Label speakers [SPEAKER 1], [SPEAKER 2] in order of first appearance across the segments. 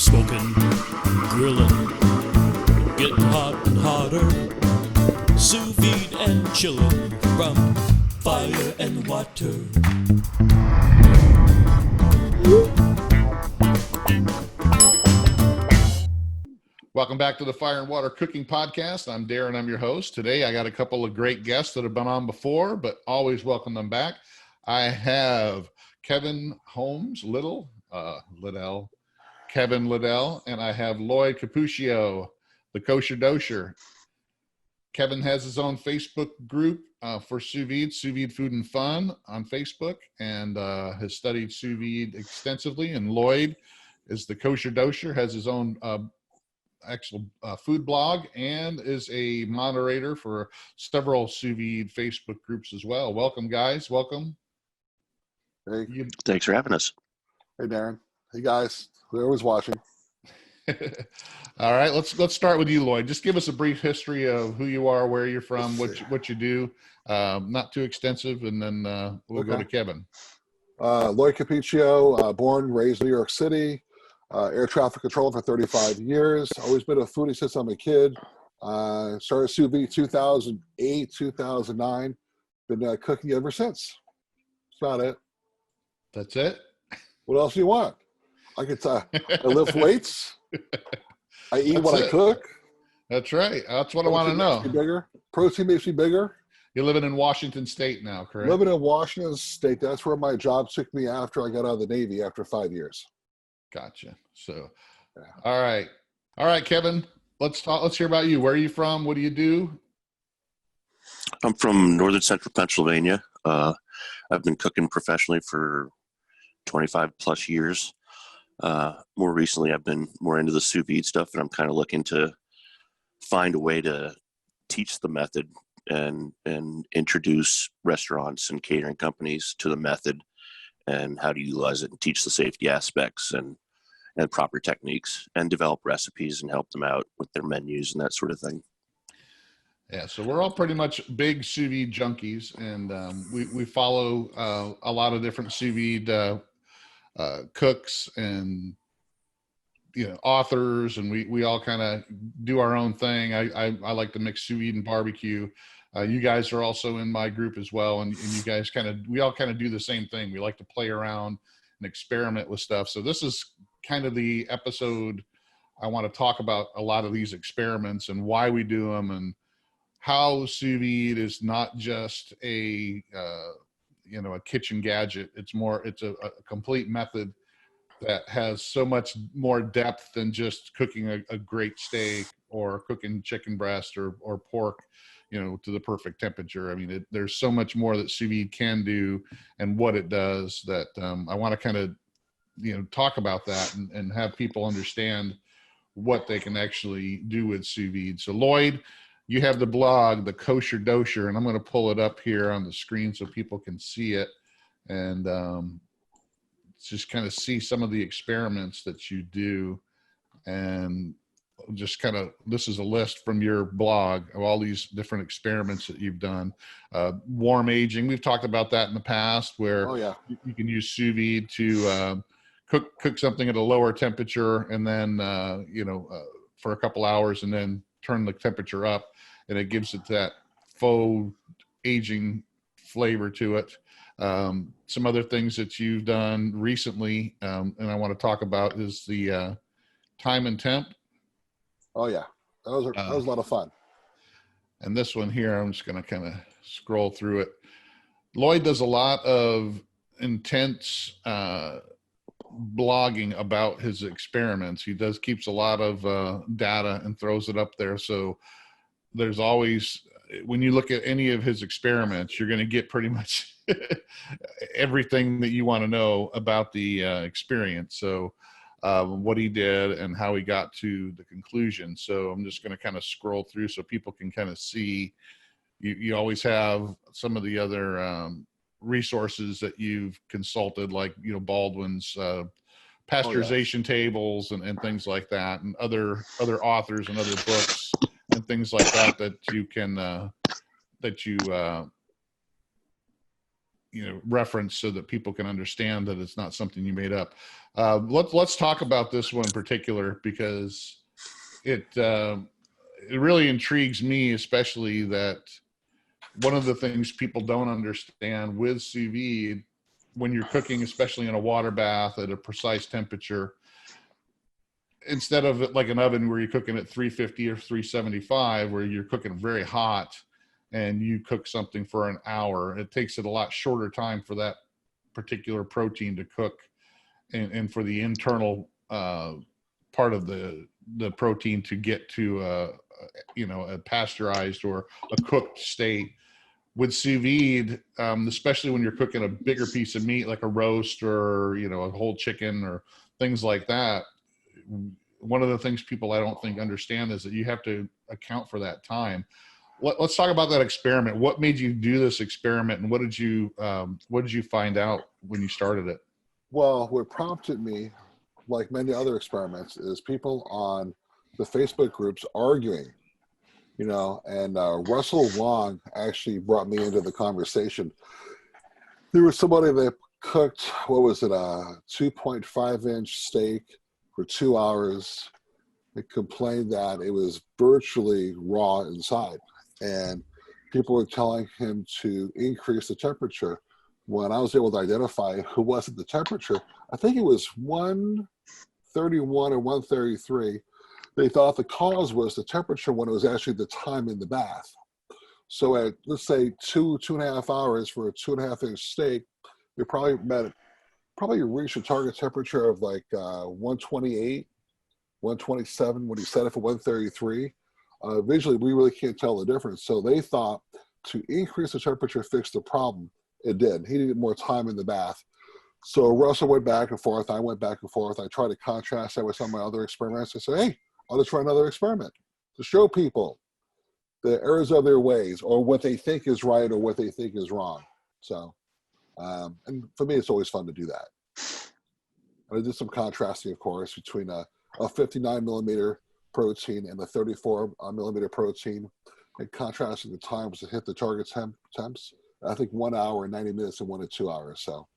[SPEAKER 1] Smoking, grilling, getting hot and hotter. Sous vide and chilling from fire and water.
[SPEAKER 2] Welcome back to the Fire and Water Cooking Podcast. I'm Darren, I'm your host. Today I got a couple of great guests that have been on before, but always welcome them back. I have Kevin Holmes, Liddell, Kevin Liddell, and I have Lloyd Cupiccia, the Kosher Dosher. Kevin has his own Facebook group for Sous Vide Food and Fun on Facebook, and has studied sous vide extensively. And Lloyd is the Kosher Dosher, has his own actual food blog, and is a moderator for several sous vide Facebook groups as well. Welcome, guys. Welcome.
[SPEAKER 3] Hey.
[SPEAKER 4] Thanks for having us.
[SPEAKER 3] Hey, Darren. Hey, guys. Whoever's watching.
[SPEAKER 2] All right, let's start with you, Lloyd. Just give us a brief history of who you are, where you're from, what you do. Not too extensive, and then we'll go to Kevin.
[SPEAKER 3] Lloyd Cupiccia, born and raised in New York City. Air traffic control for 35 years. Always been a foodie since I'm a kid. Started sous vide 2008, 2009. Been cooking ever since. That's about it.
[SPEAKER 2] That's it?
[SPEAKER 3] What else do you want? I lift weights. I eat what I cook.
[SPEAKER 2] That's right. That's what I want to know.
[SPEAKER 3] Bigger. Protein makes me bigger.
[SPEAKER 2] You're living in Washington State now, correct?
[SPEAKER 3] Living in Washington State. That's where my job took me after I got out of the Navy after 5 years.
[SPEAKER 2] Gotcha. So, yeah. All right, Kevin, let's hear about you. Where are you from? What do you do?
[SPEAKER 4] I'm from northern central Pennsylvania. I've been cooking professionally for 25 plus years. More recently, I've been more into the sous vide stuff, and I'm kind of looking to find a way to teach the method and introduce restaurants and catering companies to the method and how to utilize it and teach the safety aspects and proper techniques and develop recipes and help them out with their menus and that sort of thing.
[SPEAKER 2] Yeah, so we're all pretty much big sous vide junkies, and we follow a lot of different sous vide cooks and authors, and we all kind of do our own thing. I like to mix sous vide and barbecue. You guys are also in my group as well, and you guys we all kind of do the same thing. We like to play around and experiment with stuff. So this is kind of the episode I want to talk about a lot of these experiments and why we do them, and how sous vide is not just a kitchen gadget. It's a complete method that has so much more depth than just cooking a great steak or cooking chicken breast or pork, to the perfect temperature. I mean, there's so much more that sous vide can do and what it does that I want to kind of, talk about that and have people understand what they can actually do with sous vide. So Lloyd, you have the blog, the Kosher Dosher, and I'm going to pull it up here on the screen so people can see it and just kind of see some of the experiments that you do. And just kind of, this is a list from your blog of all these different experiments that you've done. Warm aging, we've talked about that in the past, where you can use sous vide to cook something at a lower temperature and then for a couple hours and then turn the temperature up, and it gives it that faux aging flavor to it. Some other things that you've done recently, and I want to talk about, is the time and temp.
[SPEAKER 3] Oh yeah, that was a lot of fun.
[SPEAKER 2] And this one here, I'm just going to kind of scroll through it. Lloyd does a lot of intense blogging about his experiments. He keeps a lot of data and throws it up there. So there's always, when you look at any of his experiments, you're going to get pretty much everything that you want to know about the experience. So what he did and how he got to the conclusion. So I'm just going to kind of scroll through so people can kind of see. You always have some of the other resources that you've consulted, like Baldwin's pasteurization tables and things like that, and other authors and other books and things like that you can reference so that people can understand that it's not something you made up. Let's talk about this one in particular, because it really intrigues me, especially that one of the things people don't understand with sous vide, when you're cooking, especially in a water bath at a precise temperature, instead of like an oven where you're cooking at 350 or 375, where you're cooking very hot and you cook something for an hour, it takes it a lot shorter time for that particular protein to cook, and for the internal part of the protein to get to a pasteurized or a cooked state. With sous vide, especially when you're cooking a bigger piece of meat like a roast or a whole chicken or things like that, one of the things people I don't think understand is that you have to account for that time. Let's talk about that experiment. What made you do this experiment, and what did you find out when you started it?
[SPEAKER 3] Well, what prompted me, like many other experiments, is people on the Facebook groups arguing, and Russell Wong actually brought me into the conversation. There was somebody that cooked, a 2.5-inch steak for 2 hours. They complained that it was virtually raw inside, and people were telling him to increase the temperature. When I was able to identify who wasn't the temperature, I think it was 131 or 133. They thought the cause was the temperature when it was actually the time in the bath. So at, let's say, 2.5 hours for a 2.5-inch steak, you probably reached a target temperature of like 128, 127 when he set it for 133. Visually, we really can't tell the difference. So they thought to increase the temperature fixed the problem. It did. He needed more time in the bath. So Russell went back and forth. I went back and forth. I tried to contrast that with some of my other experiments. I said, hey, I'll just try another experiment to show people the errors of their ways, or what they think is right or what they think is wrong. So, and for me, it's always fun to do that. And I did some contrasting, of course, between a 59 millimeter protein and a 34 millimeter protein, and contrasting the times to hit the target temps. I think 1 hour and 90 minutes and 1 to 2 hours. So,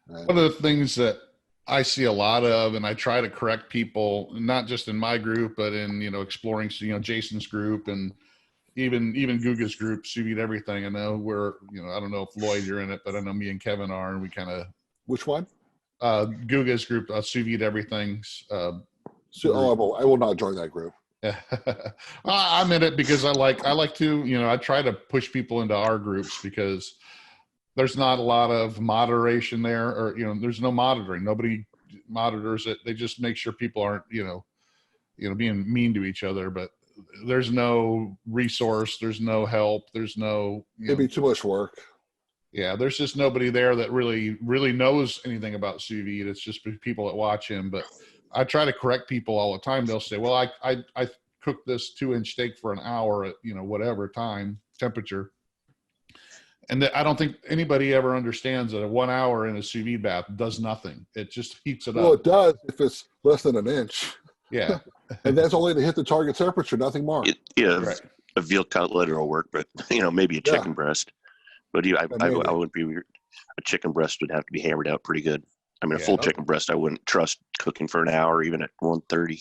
[SPEAKER 2] one of the things that I see a lot of, and I try to correct people, not just in my group, but in, exploring, Jason's group and even Guga's group, Sous Vide Everything. I know we're, I don't know if Lloyd, you're in it, but I know me and Kevin are, and we kind of.
[SPEAKER 3] Which one?
[SPEAKER 2] Guga's group, Sous Vide Everything's.
[SPEAKER 3] I will not join that group.
[SPEAKER 2] I'm in it because I like to, I try to push people into our groups, because there's not a lot of moderation there, or, there's no monitoring. Nobody monitors it. They just make sure people aren't, being mean to each other, but there's no resource. There's no help. There's no,
[SPEAKER 3] it'd be too much work.
[SPEAKER 2] Yeah. There's just nobody there that really knows anything about sous vide. It's just people that watch him. But I try to correct people all the time. They'll say, well, I cooked this 2-inch steak for an hour at, whatever temperature. And I don't think anybody ever understands that a 1 hour in a sous vide bath does nothing. It just heats it up.
[SPEAKER 3] Well, it does if it's less than an inch.
[SPEAKER 2] Yeah.
[SPEAKER 3] And that's only to hit the target temperature, nothing more.
[SPEAKER 4] Right. A veal cutlet will work, but maybe a chicken breast. But I wouldn't be weird. A chicken breast would have to be hammered out pretty good. I mean, a full chicken breast I wouldn't trust cooking for an hour, even at 130.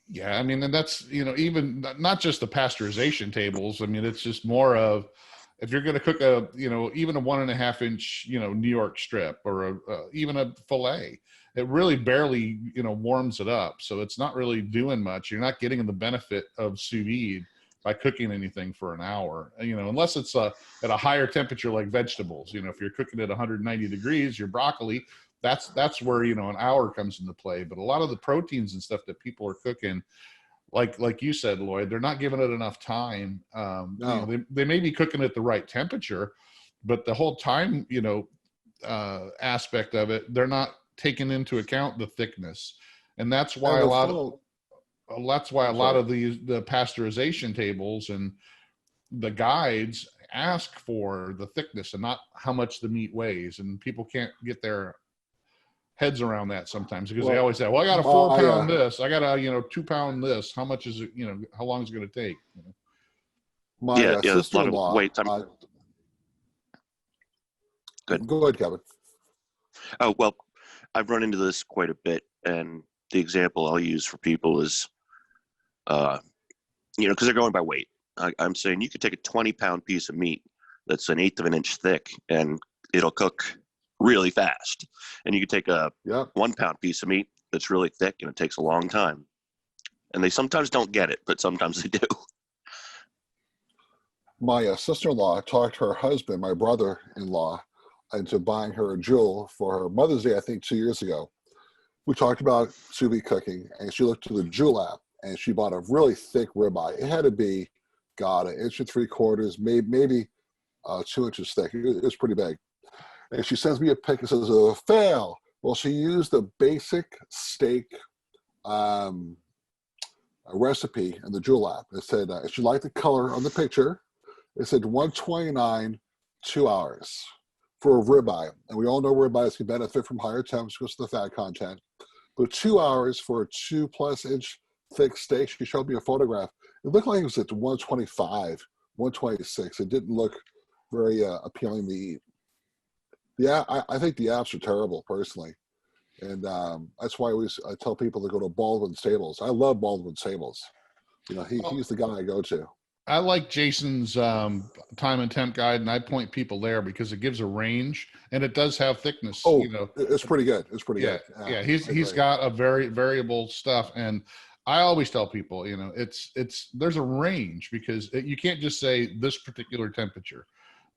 [SPEAKER 2] Yeah, I mean, and that's, even not just the pasteurization tables. I mean, it's just more of, if you're going to cook even a 1.5-inch, New York strip, or even a fillet, it really barely, warms it up. So it's not really doing much. You're not getting the benefit of sous vide by cooking anything for an hour, unless it's at a higher temperature, like vegetables. If you're cooking at 190 degrees, your broccoli, that's where, an hour comes into play. But a lot of the proteins and stuff that people are cooking, like you said, Lloyd, they're not giving it enough time.
[SPEAKER 3] No.
[SPEAKER 2] They may be cooking at the right temperature, but the whole time, aspect of it, they're not taking into account the thickness. And that's why a lot of the pasteurization tables and the guides ask for the thickness and not how much the meat weighs. And people can't get their heads around that sometimes, because they always say, well, I got a 4-pound this, I got a 2-pound this, how much is it, how long is it going to take?
[SPEAKER 3] My
[SPEAKER 4] a lot of
[SPEAKER 3] sister-in-law,
[SPEAKER 4] weight. Good.
[SPEAKER 3] Go ahead, Kevin.
[SPEAKER 4] Oh, well, I've run into this quite a bit, and the example I'll use for people is, because they're going by weight. I'm saying you could take a 20-pound piece of meat that's an eighth of an inch thick, and it'll cook really fast. And you could take a 1-pound piece of meat that's really thick, and it takes a long time. And they sometimes don't get it, but sometimes they do.
[SPEAKER 3] My sister-in-law talked her husband, my brother-in-law, into buying her a jewel for her Mother's Day, I think 2 years ago. We talked about sous vide cooking, and she looked to the jewel app, and she bought a really thick ribeye. It had to be, God, 1.75 inches, maybe 2 inches thick. It was pretty big. And she sends me a pic and says, fail. Well, she used the basic steak recipe in the jewel app. It said, if you like the color on the picture, it said 129, 2 hours for a ribeye. And we all know ribeyes can benefit from higher temps because of the fat content. But 2 hours for a 2+ inch thick steak, she showed me a photograph. It looked like it was at 125, 126. It didn't look very appealing to eat. Yeah, I think the apps are terrible, personally. And that's why I tell people to go to Baldwin Stables. I love Baldwin Stables. He's the guy I go to.
[SPEAKER 2] I like Jason's time and temp guide, and I point people there because it gives a range, and it does have thickness.
[SPEAKER 3] Oh, it's pretty good. It's pretty good.
[SPEAKER 2] Yeah, he's got a very variable stuff, and I always tell people, there's a range because you can't just say this particular temperature,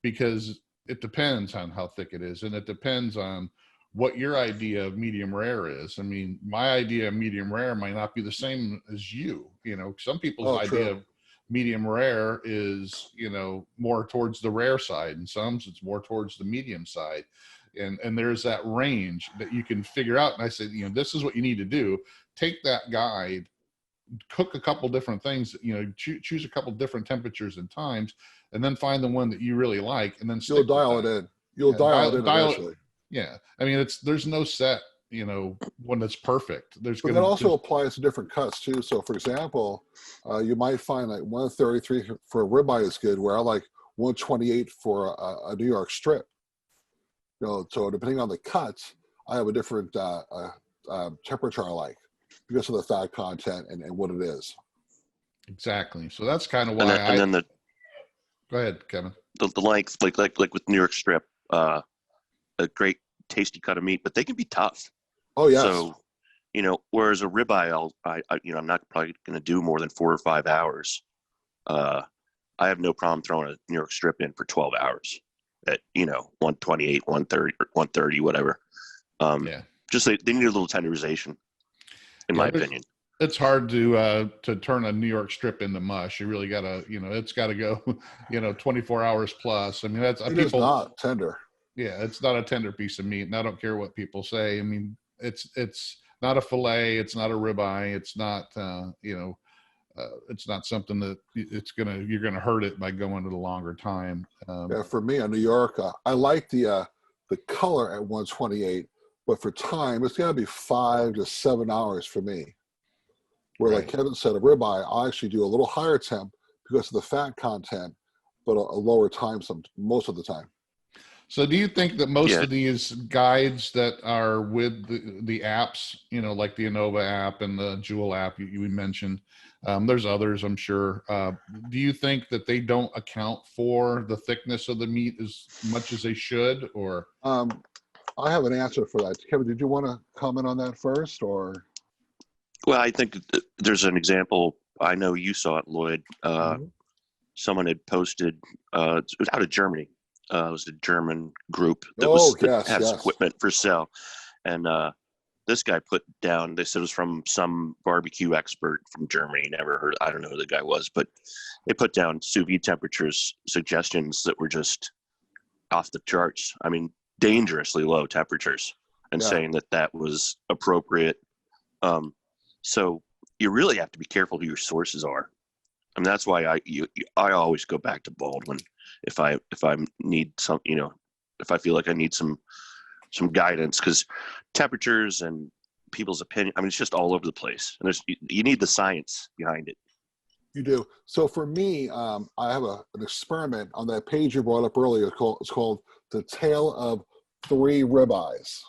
[SPEAKER 2] because it depends on how thick it is, and it depends on what your idea of medium rare is. I mean, my idea of medium rare might not be the same as you. Some people's idea of medium rare is, more towards the rare side, and some it's more towards the medium side. And there's that range that you can figure out. And I said, this is what you need to do. Take that guide, cook a couple different things, choose a couple different temperatures and times, and then find the one that you really like, and then
[SPEAKER 3] you'll dial it in. You'll dial it in eventually.
[SPEAKER 2] Yeah. I mean, there's no set, one that's perfect.
[SPEAKER 3] But that also applies to different cuts too. So for example, you might find like 133 for a ribeye is good, where I like 128 for a New York strip. So depending on the cuts, I have a different temperature I like because of the fat content and what it is.
[SPEAKER 2] Exactly. So that's kind of why go ahead, Kevin.
[SPEAKER 4] The length, like with New York strip, a great tasty cut of meat, but they can be tough.
[SPEAKER 3] Oh yes.
[SPEAKER 4] So, whereas a ribeye, I'm not probably going to do more than 4 or 5 hours. I have no problem throwing a New York strip in for 12 hours at 128, 130, whatever. Just they need a little tenderization, in my opinion.
[SPEAKER 2] It's hard to turn a New York strip into mush. You really gotta, it's got to go, 24 hours plus. I mean, it is
[SPEAKER 3] not tender.
[SPEAKER 2] Yeah, it's not a tender piece of meat, and I don't care what people say. I mean, it's not a fillet, it's not a ribeye, it's not it's not something that you're gonna hurt it by going to the longer time.
[SPEAKER 3] For me on New York, I like the color at 128, but for time, it's gotta be 5 to 7 hours for me. Where like Kevin said, a ribeye, I actually do a little higher temp because of the fat content, but a lower time most of the time.
[SPEAKER 2] So do you think that most of these guides that are with the apps, like the Innova app and the Jewel app you mentioned, there's others, I'm sure. Do you think that they don't account for the thickness of the meat as much as they should, or?
[SPEAKER 3] I have an answer for that. Kevin, did you want to comment on that first, or?
[SPEAKER 4] Well, I think there's an example. I know you saw it, Lloyd. Someone had posted, it was out of Germany. It was a German group that has equipment for sale. And this guy put down, they said it was from some barbecue expert from Germany. Never heard, I don't know who the guy was, but they put down sous vide temperatures suggestions that were just off the charts. I mean, dangerously low temperatures, and saying that was appropriate. So you really have to be careful who your sources are. And that's why I always go back to Baldwin if I need some, if I feel like I need some guidance, because temperatures and people's opinion, I mean, it's just all over the place, and you need the science behind it.
[SPEAKER 3] You do. So for me, I have an experiment on that page you brought up earlier. It's called The Tale of Three Ribeyes.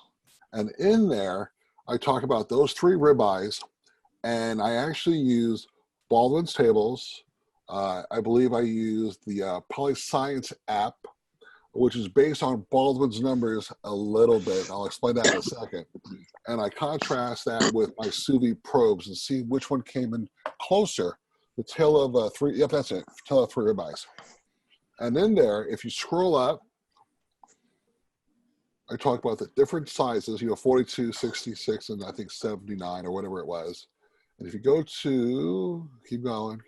[SPEAKER 3] And in there, I talk about those 3 ribeyes, and I actually use Baldwin's tables. I believe I used the PolyScience app, which is based on Baldwin's numbers a little bit. I'll explain that in a second. And I contrast that with my Sous Vide probes and see which one came in closer. The Tale of Three, yep, that's it, Tale of Three Ribeyes. And in there, if you scroll up, I talk about the different sizes, 42, 66, and I think 79 or whatever it was. And if you go to, keep going.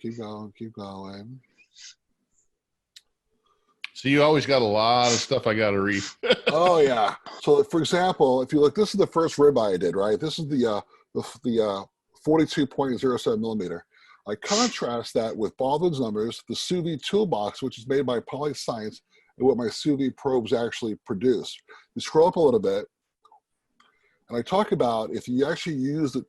[SPEAKER 2] So you always got a lot of stuff I got to read.
[SPEAKER 3] Oh yeah. So for example, if you look, this is the first ribeye I did, right? This is the 42.07 millimeter. I contrast that with Baldwin's numbers, the Sous Vide toolbox, which is made by PolyScience, and what my Sous Vide probes actually produce. You scroll up a little bit, and I talk about if you actually use the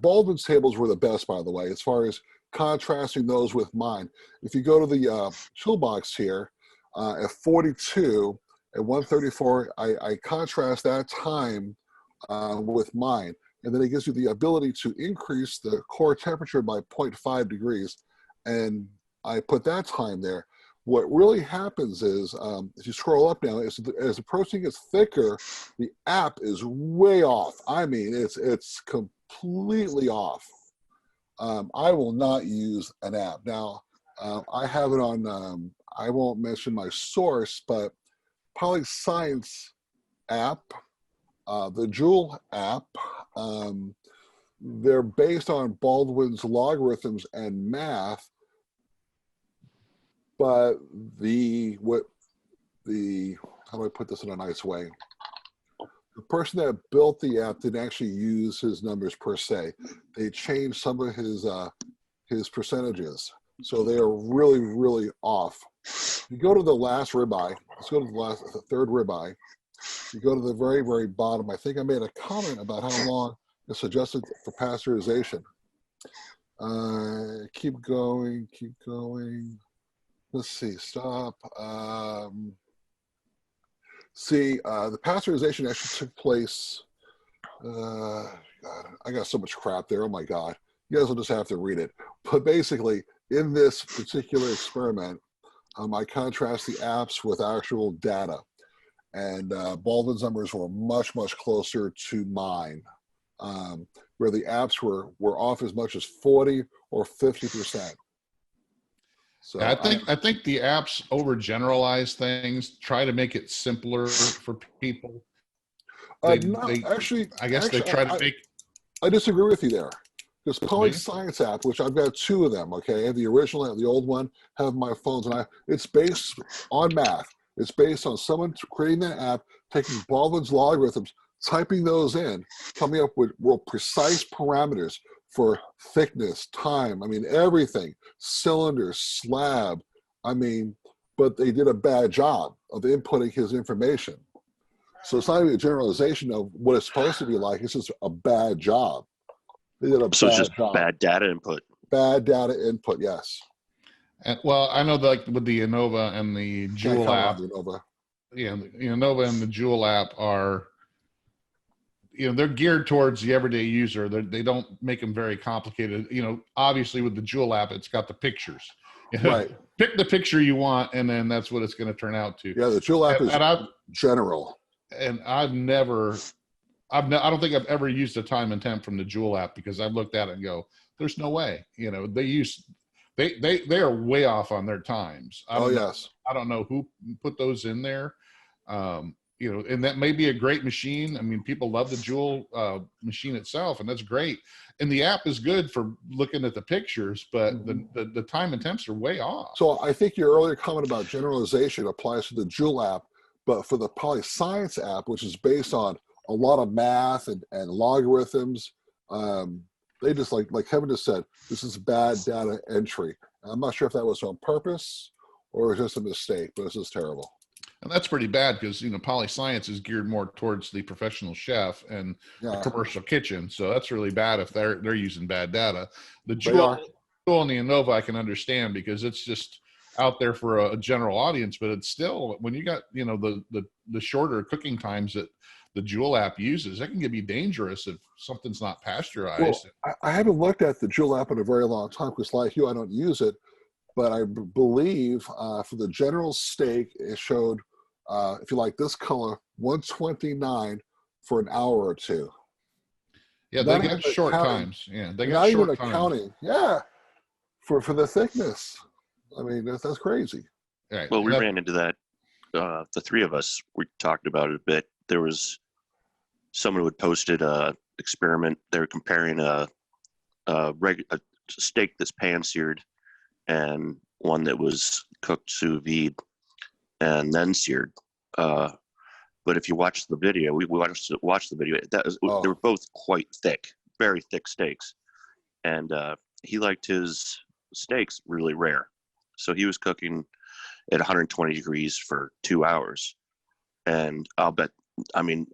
[SPEAKER 3] Baldwin's tables were the best, by the way, as far as contrasting those with mine. If you go to the toolbox here, at 42 and 134, I contrast that time with mine. And then it gives you the ability to increase the core temperature by 0.5 degrees. And I put that time there. What really happens is, if you scroll up now, as the protein gets thicker, the app is way off. I mean, it's completely off. I will not use an app. Now, I have it on, I won't mention my source, but PolyScience app, the Joule app, they're based on Baldwin's logarithms and math, but how do I put this in a nice way? The person that built the app didn't actually use his numbers per se. They changed some of his percentages. So they are really, really off. You go to the last ribeye. Let's go to the third ribeye. You go to the very, very bottom. I think I made a comment about how long it's suggested for pasteurization. Keep going. Let's see, stop. The pasteurization actually took place. God, I got so much crap there. Oh my God. You guys will just have to read it. But basically, in this particular experiment, I contrast the apps with actual data. And Baldwin's numbers were much, much closer to mine, where the apps were off as much as 40 or 50%. So
[SPEAKER 2] I think the apps overgeneralize things, try to make it simpler for people. I
[SPEAKER 3] disagree with you there. This PolyScience app, which I've got 2 of them, okay, the original and the old one, have my phones, and it's based on math. It's based on someone creating that app, taking Baldwin's logarithms, typing those in, coming up with real precise parameters for thickness, time, I mean, everything, cylinder, slab, I mean, but they did a bad job of inputting his information. So it's not even a generalization of what it's supposed to be like, it's just a bad job. They did a
[SPEAKER 4] So
[SPEAKER 3] bad
[SPEAKER 4] it's just
[SPEAKER 3] job.
[SPEAKER 4] bad data input.
[SPEAKER 3] Bad data input, yes.
[SPEAKER 2] And, well, I know that, like with the Innova and the Joule app, the Innova and the Joule app are, they're geared towards the everyday user. They don't make them very complicated. Obviously with the Joule app, it's got the pictures.
[SPEAKER 3] Right.
[SPEAKER 2] Pick the picture you want, and then that's what it's going to turn out to.
[SPEAKER 3] Yeah, the Joule app is general. And
[SPEAKER 2] I don't think I've ever used a time and temp from the Joule app, because I've looked at it and go, there's no way. They are way off on their times. I don't know who put those in there. And that may be a great machine. I mean, people love the Joule machine itself, and that's great. And the app is good for looking at the pictures, but the time and temps are way off.
[SPEAKER 3] So I think your earlier comment about generalization applies to the Joule app, but for the PolyScience app, which is based on a lot of math and logarithms, they just, like Kevin just said, this is bad data entry. I'm not sure if that was on purpose or just a mistake, but it's just terrible.
[SPEAKER 2] And that's pretty bad, because PolyScience is geared more towards the professional chef and the commercial kitchen. So that's really bad if they're using bad data. The Joule and the Innova I can understand, because it's just out there for a general audience, but it's still, when you got, you know, the shorter cooking times that the Joule app uses, that can be dangerous if something's not pasteurized.
[SPEAKER 3] Well, I haven't looked at the Joule app in a very long time because, like you, I don't use it. But I believe for the general steak, it showed, if you like this color, 129 for an hour or two.
[SPEAKER 2] Yeah, they got short times. Yeah, they got short times. Not even accounting.
[SPEAKER 3] Yeah, for the thickness. I mean, that's crazy.
[SPEAKER 2] Right.
[SPEAKER 4] Well, we ran into that. The three of us, we talked about it a bit. There was someone who had posted a experiment. They were comparing a steak that's pan-seared and one that was cooked sous vide and then seared. But if you watch the video, we watched the video. They were both quite thick, very thick steaks, and he liked his steaks really rare. So he was cooking at 120 degrees for 2 hours. And I'll bet, I mean,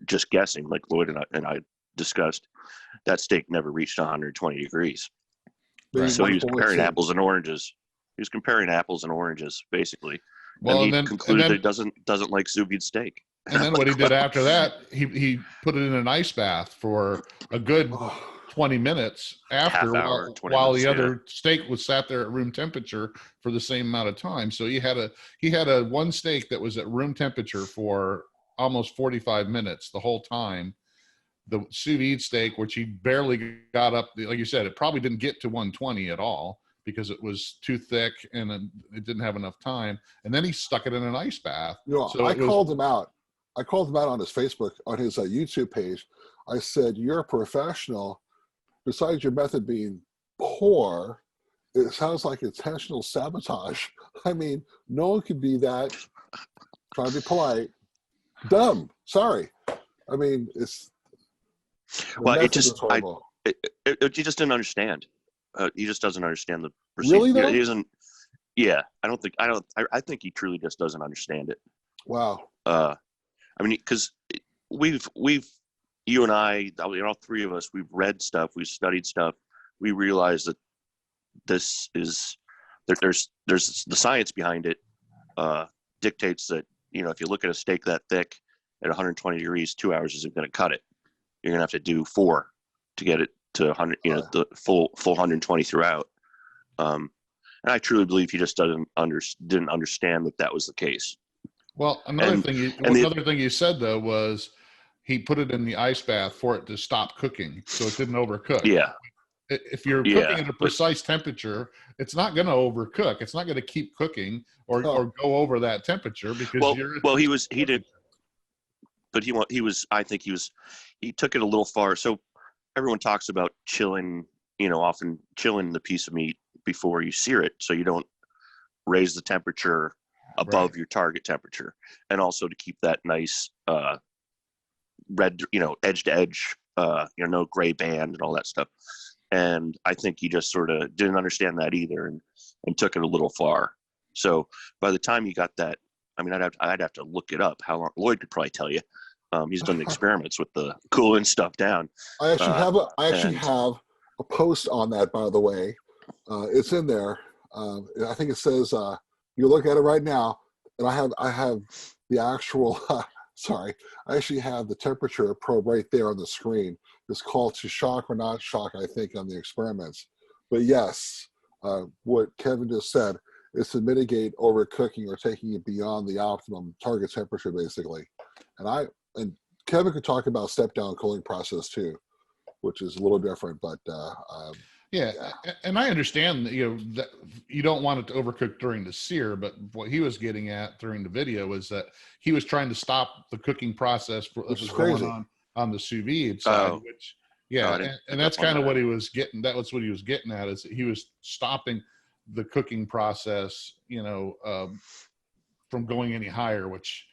[SPEAKER 4] just guessing, like Lloyd and I discussed, that steak never reached 120 degrees. Right. So he was comparing apples and oranges. He was comparing apples and oranges, basically. Well, and he concluded that he doesn't like sous vide steak.
[SPEAKER 2] And then what he did after that, he put it in an ice bath for a good 20 minutes after, while the other steak was sat there at room temperature for the same amount of time. So he had a one steak that was at room temperature for almost 45 minutes the whole time. The sous vide steak, which he barely got up, like you said, it probably didn't get to 120 at all because it was too thick and it didn't have enough time. And then he stuck it in an ice bath.
[SPEAKER 3] You know, I called him out. I called him out on his Facebook, on his YouTube page. I said, "You're a professional. Besides your method being poor, it sounds like intentional sabotage." I mean, no one could be that, trying to be polite, dumb. Sorry. I mean, it's.
[SPEAKER 4] Well, he just didn't understand. He just doesn't understand the procedure.
[SPEAKER 3] Really, though?
[SPEAKER 4] He doesn't. Yeah, I think he truly just doesn't understand it.
[SPEAKER 3] Wow.
[SPEAKER 4] I mean, because you and I, all three of us, we've read stuff, we've studied stuff. We realize that this is there's the science behind it. Dictates that, you know, if you look at a steak that thick at 120 degrees, 2 hours isn't going to cut it. You're going to have to do 4 to get it to 100, you know, the full 120 throughout. And I truly believe he just didn't understand that was the case.
[SPEAKER 2] Well, another thing you said though was he put it in the ice bath for it to stop cooking, so it didn't overcook.
[SPEAKER 4] Yeah.
[SPEAKER 2] If you're cooking at a precise temperature, it's not going to overcook. It's not going to keep cooking or go over that temperature because he took it a little far. So everyone talks about chilling, you know, often chilling the piece of meat before you sear it, so you don't raise the temperature above your target temperature, and also to keep that nice red, you know, edge to edge, you know, no gray band and all that stuff. And I think he just sort of didn't understand that either, and took it a little far. So by the time you got that, I mean, I'd have to look it up. How long? Lloyd could probably tell you. He's done experiments with the cooling stuff down.
[SPEAKER 3] I actually have a post on that, by the way. It's in there. I think it says you look at it right now, and I have the actual. Sorry, I actually have the temperature probe right there on the screen. It's called to shock or not shock, I think, on the experiments. But yes, what Kevin just said is to mitigate overcooking or taking it beyond the optimum target temperature, basically. And Kevin could talk about step down cooling process too, which is a little different, but
[SPEAKER 2] yeah, and I understand that, you know, that you don't want it to overcook during the sear, but what he was getting at during the video was that he was trying to stop the cooking process that was going on the sous vide side, which, and that's kind of what he was getting. That was what he was getting at, is he was stopping the cooking process, you know, from going any higher, which,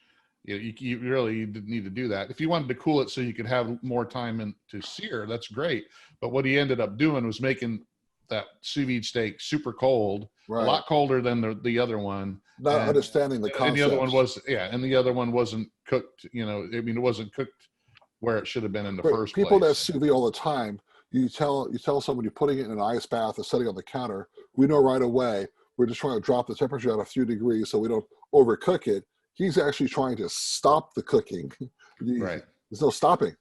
[SPEAKER 2] you know, you really didn't need to do that. If you wanted to cool it so you could have more time to sear, that's great. But what he ended up doing was making that sous vide steak super cold, a lot colder than the other one.
[SPEAKER 3] Not understanding the concept.
[SPEAKER 2] And the other one was, and the other one wasn't cooked, you know, I mean, it wasn't cooked where it should have been in the first place.
[SPEAKER 3] People that sous vide all the time, you tell somebody putting it in an ice bath or setting on the counter, we know right away we're just trying to drop the temperature down a few degrees so we don't overcook it. He's actually trying to stop the cooking.
[SPEAKER 2] Right.
[SPEAKER 3] There's no stopping.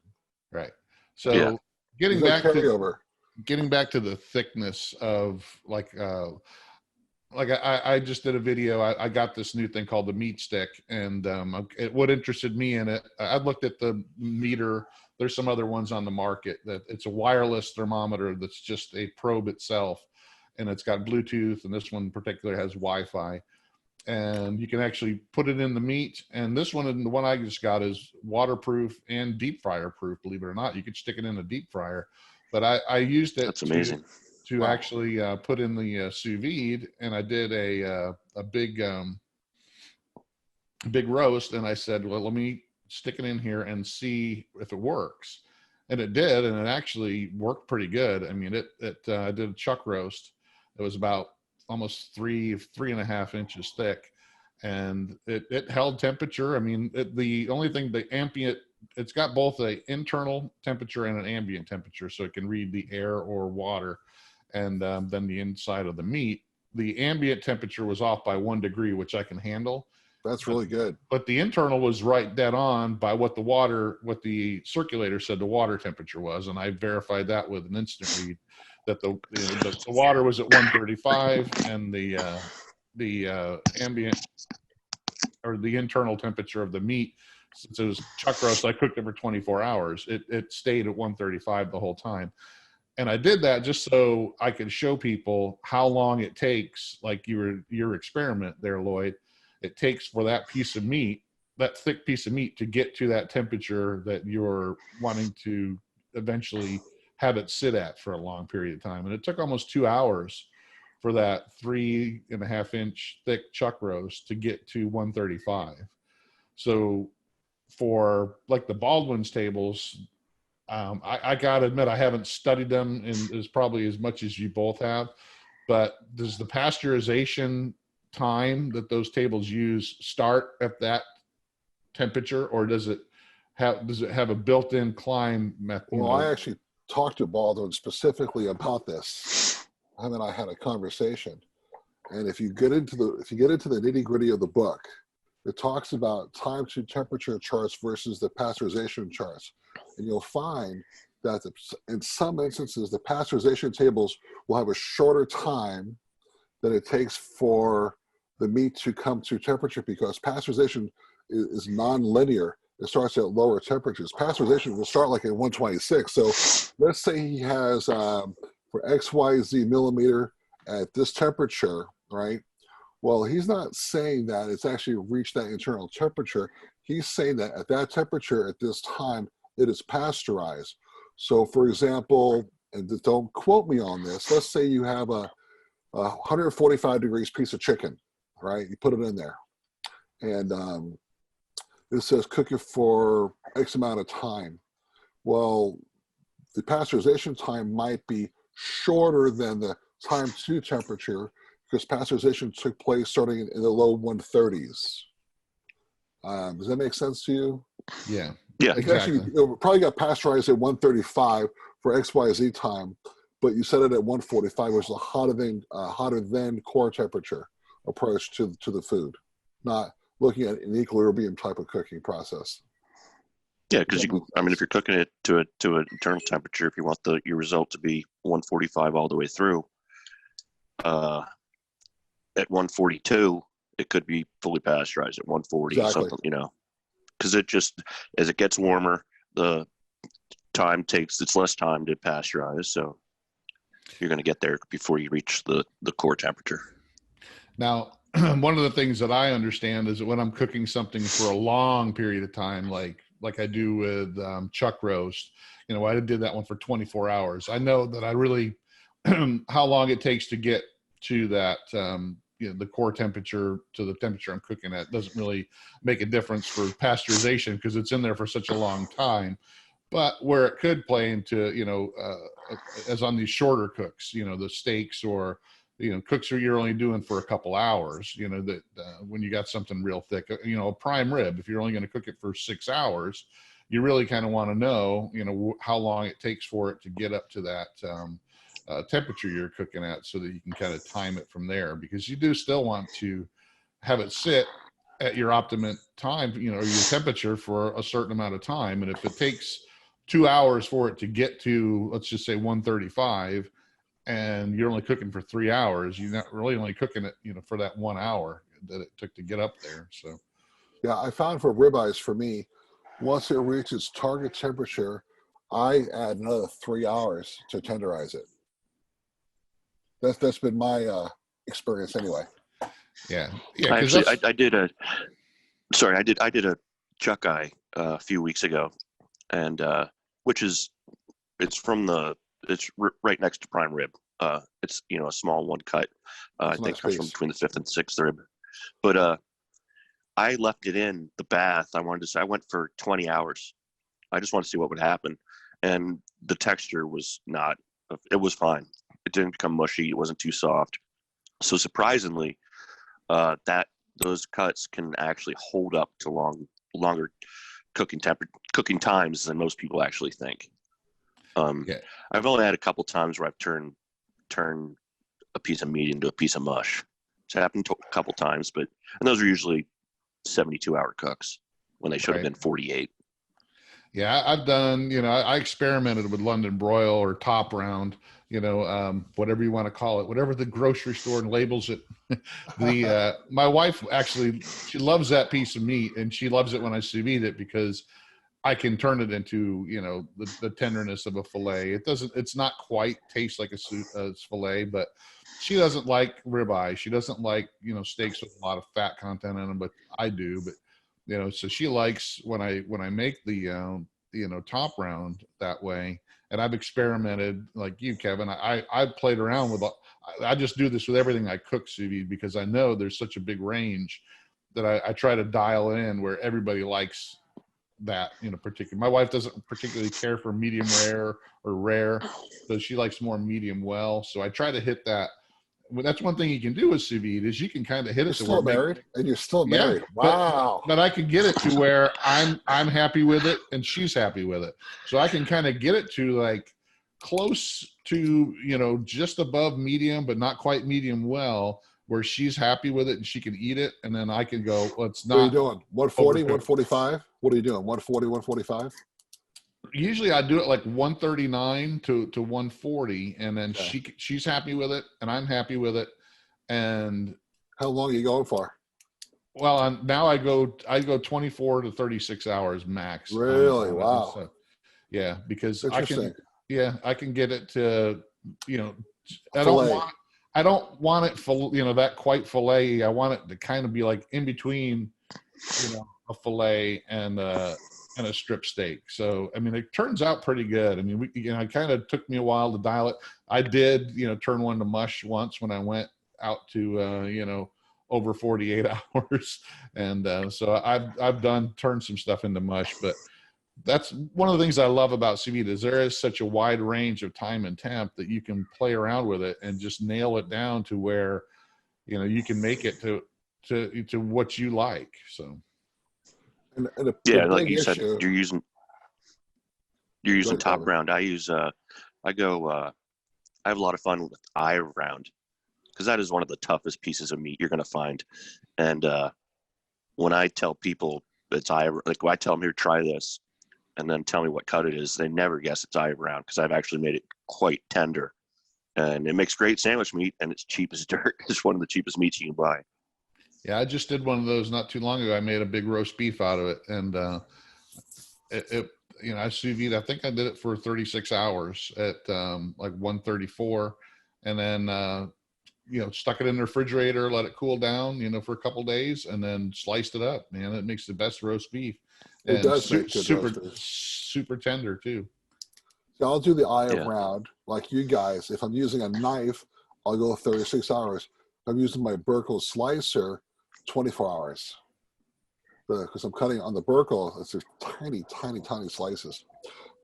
[SPEAKER 2] Right. So
[SPEAKER 4] Yeah.
[SPEAKER 2] getting
[SPEAKER 3] There's
[SPEAKER 2] back
[SPEAKER 3] no carryover.
[SPEAKER 2] getting back to the thickness of I just did a video. I got this new thing called the meat stick, and what interested me in it, I looked at the meter. There's some other ones on the market that it's a wireless thermometer that's just a probe itself, and it's got Bluetooth, and this one in particular has Wi-Fi, and you can actually put it in the meat. And this one, the one I just got, is waterproof and deep fryer proof. Believe it or not, you could stick it in a deep fryer, but I used it.
[SPEAKER 4] That's amazing.
[SPEAKER 2] To
[SPEAKER 3] Wow.
[SPEAKER 2] actually put in the sous vide, and I did a big roast, and I said, well, let me stick it in here and see if it works. And it did, and it actually worked pretty good. I mean, I did a chuck roast. It was about almost 3.5 inches thick, and it held temperature. I mean, the only thing, the ambient, it's got both an internal temperature and an ambient temperature, so it can read the air or water. And then the inside of the meat, the ambient temperature was off by 1 degree, which I can handle.
[SPEAKER 3] That's really good.
[SPEAKER 2] But the internal was right dead on by what the circulator said the water temperature was. And I verified that with an instant read that the water was at 135, and the ambient, or the internal temperature of the meat, since it was chuck roast, I cooked it for 24 hours. It stayed at 135 the whole time. And I did that just so I could show people how long it takes, like your experiment there, Lloyd. It takes for that piece of meat, that thick piece of meat, to get to that temperature that you're wanting to eventually have it sit at for a long period of time. And it took almost 2 hours for that 3.5 inch thick chuck roast to get to 135. So for like the Baldwin's tables, I gotta admit, I haven't studied them as probably as much as you both have, but does the pasteurization time that those tables use start at that temperature, or does it have a built-in climb method?
[SPEAKER 3] Well, I actually talked to Baldwin specifically about this. Him and I had a conversation, and if you get into the nitty-gritty of the book, it talks about time to temperature charts versus the pasteurization charts. And you'll find that in some instances, the pasteurization tables will have a shorter time than it takes for the meat to come to temperature, because pasteurization is non-linear. It starts at lower temperatures. Pasteurization will start like at 126. So let's say he has, for XYZ millimeter at this temperature, right? Well, he's not saying that it's actually reached that internal temperature. He's saying that at that temperature, at this time, it is pasteurized. So for example, and don't quote me on this, let's say you have a 145 degrees piece of chicken, right? You put it in there, and it says cook it for X amount of time. Well, the pasteurization time might be shorter than the time to temperature, because pasteurization took place starting in the low 130s. Does that make sense to you?
[SPEAKER 2] Yeah.
[SPEAKER 4] Yeah,
[SPEAKER 2] Exactly.
[SPEAKER 3] Actually, it probably got pasteurized at 135 for XYZ time, but you set it at 145, which is a hotter than core temperature approach to the food, not looking at an equilibrium type of cooking process.
[SPEAKER 4] yeah, because you can. I mean, if you're cooking it to an internal temperature, if you want your result to be 145 all the way through, at 142, it could be fully pasteurized at 140 or something, because it just, as it gets warmer, the it's less time to pasteurize. So you're going to get there before you reach the core temperature.
[SPEAKER 2] Now, one of the things that I understand is that when I'm cooking something for a long period of time, like I do with chuck roast, I did that one for 24 hours. I know that I really, how long it takes to get to that, the core temperature to the temperature I'm cooking at doesn't really make a difference for pasteurization, because it's in there for such a long time. But where it could play into, as on these shorter cooks, the steaks, or, cooks you're only doing for a couple hours, that when you got something real thick, a prime rib, if you're only going to cook it for 6 hours, you really kind of want to know, how long it takes for it to get up to that, temperature you're cooking at, so that you can kind of time it from there, because you do still want to have it sit at your optimum time, your temperature for a certain amount of time. And if it takes 2 hours for it to get to, let's just say 135, and you're only cooking for 3 hours, you're not really only cooking it, for that 1 hour that it took to get up there. So
[SPEAKER 3] yeah, I found for ribeyes, for me, once it reaches target temperature, I add another 3 hours to tenderize it. That's been my experience anyway.
[SPEAKER 2] Yeah.
[SPEAKER 4] I did a chuck eye a few weeks ago, and it's right next to prime rib. It's a small one cut. I think it comes from between the 5th and 6th rib. But I left it in the bath. I went for 20 hours. I just wanted to see what would happen, and the texture was not. It was fine. It didn't become mushy. It wasn't too soft. So surprisingly, those cuts can actually hold up to longer cooking times than most people actually think. I've only had a couple times where I've turned a piece of meat into a piece of mush. It's happened a couple times, and those are usually 72-hour cooks when they should have been 48.
[SPEAKER 2] Yeah, I've done, I experimented with London broil or top round, whatever you want to call it, whatever the grocery store labels it. My wife actually, she loves that piece of meat, and she loves it when I sous vide it, because I can turn it into, the tenderness of a fillet. It's not quite taste like a fillet, but she doesn't like ribeye. She doesn't like, steaks with a lot of fat content in them, but I do. But so she likes when I make the top round that way. And I've experimented like you, Kevin. I played around with. I just do this with everything I cook sous vide, because I know there's such a big range that I try to dial in where everybody likes that particular. My wife doesn't particularly care for medium rare or rare, so she likes more medium well. So I try to hit that. Well, that's one thing you can do with sous vide, is you can kind of hit it.
[SPEAKER 3] You're still married. Wow.
[SPEAKER 2] But I can get it to where I'm happy with it and she's happy with it. So I can kind of get it to like close to, just above medium, but not quite medium well, where she's happy with it and she can eat it. And then I can go, well, it's not.
[SPEAKER 3] What are you doing? 140, 145? What are you doing? 140, 145?
[SPEAKER 2] Usually I do it like 139 to 140, and then she's happy with it and I'm happy with it. And
[SPEAKER 3] how long are you going for?
[SPEAKER 2] Well, now I go 24 to 36 hours max.
[SPEAKER 3] Really? Wow.
[SPEAKER 2] So, yeah, because I can get it to, I don't want it full, that quite fillet. I want it to kind of be like in between, a fillet and a strip steak. So, I mean, it turns out pretty good. I mean, it kind of took me a while to dial it. I did, turn one to mush once when I went out to, over 48 hours. And so I've turned some stuff into mush, but that's one of the things I love about sous vide, is there is such a wide range of time and temp that you can play around with it and just nail it down to where, you can make it to what you like. So.
[SPEAKER 3] And
[SPEAKER 4] like you said, you're using top round. I use I have a lot of fun with eye round, because that is one of the toughest pieces of meat you're going to find. And when I tell people it's eye, like when I tell them, here, try this, and then tell me what cut it is, they never guess it's eye round, because I've actually made it quite tender, and it makes great sandwich meat, and it's cheap as dirt. It's one of the cheapest meats you can buy.
[SPEAKER 2] Yeah, I just did one of those not too long ago. I made a big roast beef out of it, and I sous vide. I think I did it for 36 hours at like 134, and then stuck it in the refrigerator, let it cool down, for a couple days, and then sliced it up. Man, it makes the best roast beef.
[SPEAKER 3] It does make
[SPEAKER 2] super tender too.
[SPEAKER 3] So I'll do the eye round like you guys. If I'm using a knife, I'll go 36 hours. If I'm using my Burkle slicer, 24 hours. Because I'm cutting on the Burkle, it's just tiny, tiny, tiny slices.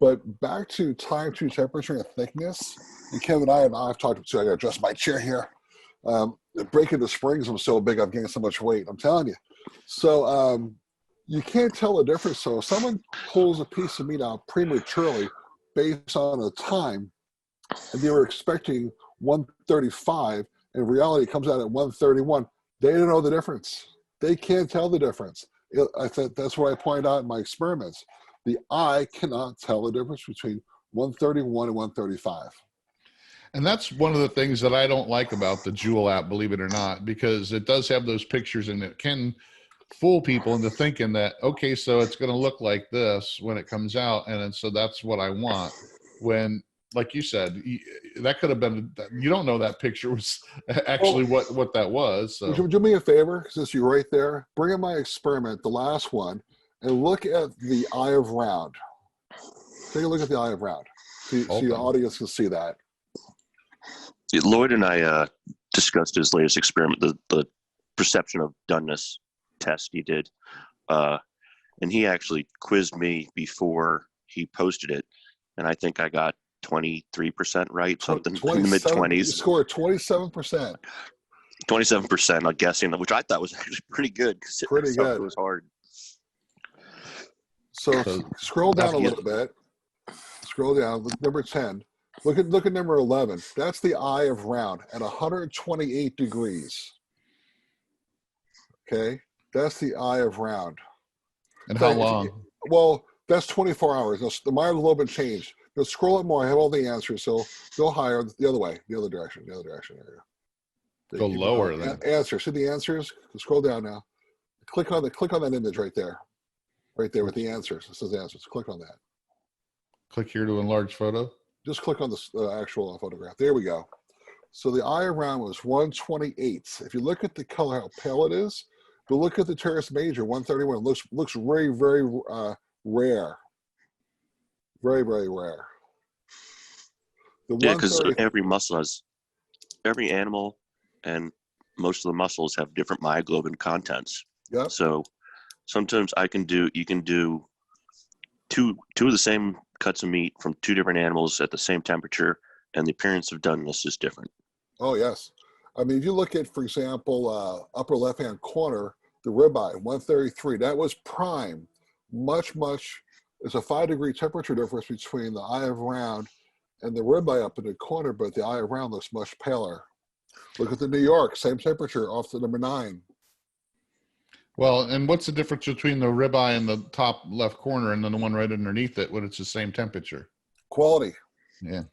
[SPEAKER 3] But back to time to temperature and thickness. And Kevin and I've talked to, I got to adjust my chair here. Breaking the springs, I'm so big, I've gained so much weight. I'm telling you. So you can't tell the difference. So if someone pulls a piece of meat out prematurely based on the time, and they were expecting 135, and in reality it comes out at 131. They don't know the difference. They can't tell the difference. I think that's what I pointed out in my experiments. The eye cannot tell the difference between 131 and 135.
[SPEAKER 2] And that's one of the things that I don't like about the Jewel app, believe it or not, because it does have those pictures and it can fool people into thinking that, okay, so it's going to look like this when it comes out. And so that's what I want. When, like you said, that could have been, you don't know that picture was actually what that was. So.
[SPEAKER 3] Would you do me a favor, since you're right there? Bring in my experiment, the last one, and look at the eye of round. Take a look at the eye of round. So your audience can see that.
[SPEAKER 4] Lloyd and I discussed his latest experiment, the perception of doneness test he did. And he actually quizzed me before he posted it. And I think I got 23% right, something in the mid-20s.
[SPEAKER 3] You scored 27%.
[SPEAKER 4] 27%, I'm guessing, which I thought was actually pretty good because it was hard.
[SPEAKER 3] So scroll down a little bit. Scroll down, number 10. Look at number 11. That's the eye of round at 128 degrees. Okay, that's the eye of round.
[SPEAKER 2] And how long?
[SPEAKER 3] Well, that's 24 hours. The mile's a little bit changed. Now scroll up more. I have all the answers. So go higher, the other way, the other direction. There you go.
[SPEAKER 2] Go lower then.
[SPEAKER 3] Answer. See the answers? Scroll down now. Click on that image right there with the answers. It says answers. Click on that.
[SPEAKER 2] Click here to enlarge photo.
[SPEAKER 3] Just click on the actual photograph. There we go. So the eye around was 128. If you look at the color, how pale it is, but look at the teres major, 131. It looks very, very rare. Very, very rare.
[SPEAKER 4] Yeah, because every animal and most of the muscles have different myoglobin contents.
[SPEAKER 3] Yep.
[SPEAKER 4] So sometimes you can do two of the same cuts of meat from two different animals at the same temperature, and the appearance of doneness is different.
[SPEAKER 3] Oh, yes. I mean, if you look at, for example, upper left-hand corner, the ribeye, 133, that was prime. Much, there's a 5-degree temperature difference between the eye of round and the ribeye up in the corner, but the eye of round looks much paler. Look at the New York, same temperature, off to number 9.
[SPEAKER 2] Well, and what's the difference between the ribeye in the top left corner and then the one right underneath it when it's the same temperature?
[SPEAKER 3] Quality.
[SPEAKER 2] Yeah.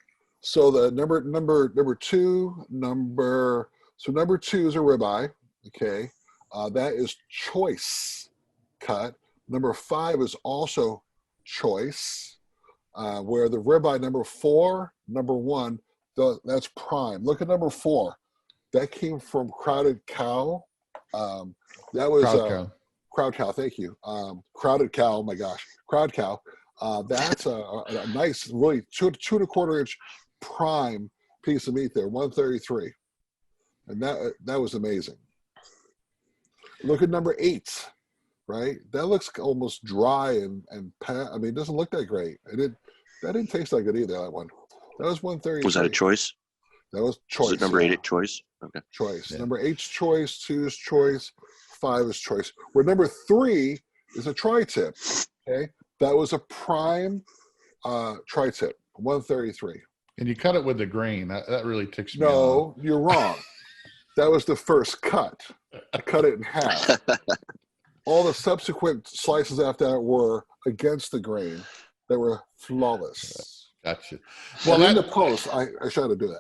[SPEAKER 3] So the number two is a ribeye. Okay, that is choice cut. Number 5 is also choice, where the ribeye number 1, that's prime. Look at number 4. That came from crowded cow. That was crowd cow. Thank you. Crowded cow. Oh my gosh, crowd cow. That's a nice, really 2.25 inch prime piece of meat there, 133, and that was amazing. Look at number 8, right? That looks almost dry and I mean, it doesn't look that great. That didn't taste that good either. That one. That was 133.
[SPEAKER 4] Was that a choice?
[SPEAKER 3] That was choice.
[SPEAKER 4] Was it number 8 at choice? Okay.
[SPEAKER 3] Choice.
[SPEAKER 2] Yeah.
[SPEAKER 3] Number 8's choice, 2 is choice, 5 is choice. Where number 3 is a tri-tip. Okay, that was a prime tri-tip, 133.
[SPEAKER 2] And you cut it with the grain. That really ticks me off.
[SPEAKER 3] No, you're wrong. That was the first cut. I cut it in half. All the subsequent slices after that were against the grain. They were flawless.
[SPEAKER 2] Gotcha.
[SPEAKER 3] Well, in the post, I tried to do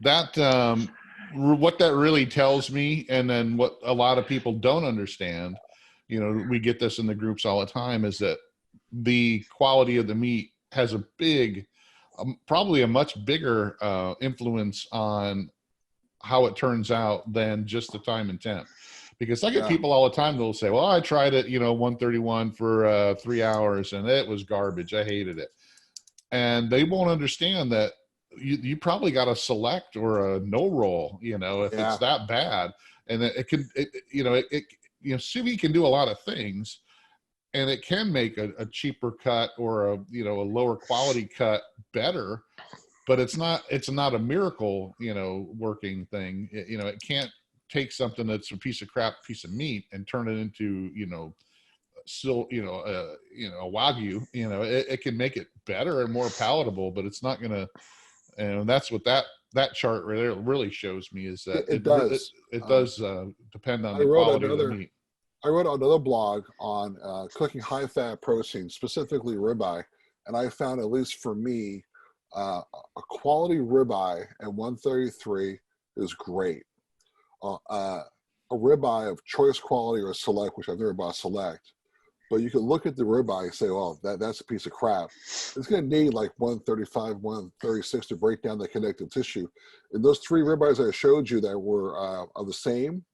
[SPEAKER 3] that.
[SPEAKER 2] What that really tells me, and then what a lot of people don't understand, we get this in the groups all the time, is that the quality of the meat has a big, probably a much bigger influence on how it turns out than just the time and temp. Because I get people all the time that'll say, well, I tried it, 131 for 3 hours and it was garbage. I hated it. And they won't understand that you probably got a select or a no roll, if it's that bad. And it can, sous vide can do a lot of things, and it can make a cheaper cut or a lower quality cut better, but it's not a miracle, working thing. It can't take something that's a piece of crap, piece of meat, and turn it into, still, a Wagyu. It can make it better and more palatable, but it's not going to and that's what that chart really shows me, is that
[SPEAKER 3] It does.
[SPEAKER 2] It does depend on
[SPEAKER 3] I
[SPEAKER 2] the
[SPEAKER 3] wrote
[SPEAKER 2] quality of the
[SPEAKER 3] another
[SPEAKER 2] meat.
[SPEAKER 3] I wrote another blog on cooking high-fat protein, specifically ribeye, and I found, at least for me, a quality ribeye at 133 is great. A ribeye of choice quality or select, which I've never bought select, but you can look at the ribeye and say, "Well, that's a piece of crap." It's going to need like 135, 136 to break down the connective tissue. And those three ribeyes I showed you that were of the same,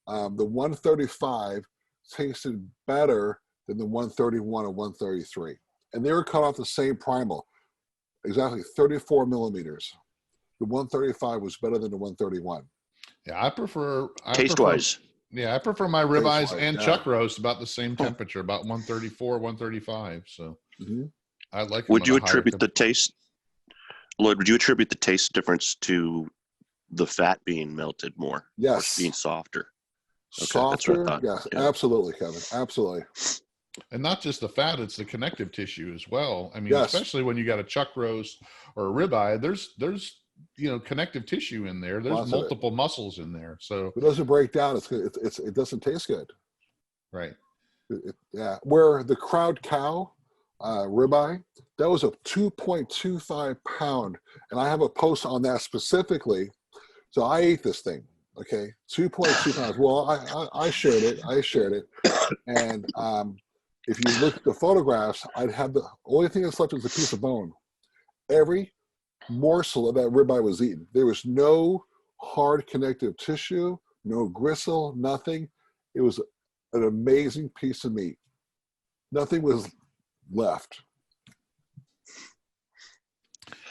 [SPEAKER 3] the 135 tasted better than the 131 and 133. And they were cut off the same primal, exactly 34 millimeters. The 135 was better than the 131.
[SPEAKER 2] Yeah, I prefer
[SPEAKER 4] Taste-wise.
[SPEAKER 2] Yeah, I prefer my ribeyes
[SPEAKER 3] Taste-wise,
[SPEAKER 2] and
[SPEAKER 3] yeah.
[SPEAKER 2] chuck roast about the same temperature, about 134, 135. So I like them
[SPEAKER 4] Would
[SPEAKER 2] at
[SPEAKER 4] you
[SPEAKER 2] a higher
[SPEAKER 4] attribute the taste, Lloyd, would you attribute the taste difference to the fat being melted more?
[SPEAKER 3] Yes.
[SPEAKER 4] Or being softer? Okay, that's what I
[SPEAKER 3] Softer?
[SPEAKER 4] thought.
[SPEAKER 3] Yes,
[SPEAKER 4] Yeah.
[SPEAKER 3] Absolutely, Kevin. Absolutely.
[SPEAKER 2] And not just the fat, it's the connective tissue as well. I mean,
[SPEAKER 3] Yes.
[SPEAKER 2] especially when you got a chuck roast or a ribeye, there's connective tissue in there. There's
[SPEAKER 3] Lots of it.
[SPEAKER 2] multiple muscles in there. So
[SPEAKER 3] If it doesn't break down, it doesn't taste good.
[SPEAKER 2] right.
[SPEAKER 3] Yeah. Where the Crowd Cow ribeye, that was a 2.25 pound, and I have a post on that specifically. So I ate this thing. Okay, 2.2 pounds. Well, I shared it. And if you look at the photographs, I'd have the only thing that's left is a piece of bone. Every morsel of that ribeye was eaten. There was no hard connective tissue, no gristle, nothing. It was an amazing piece of meat. Nothing was left.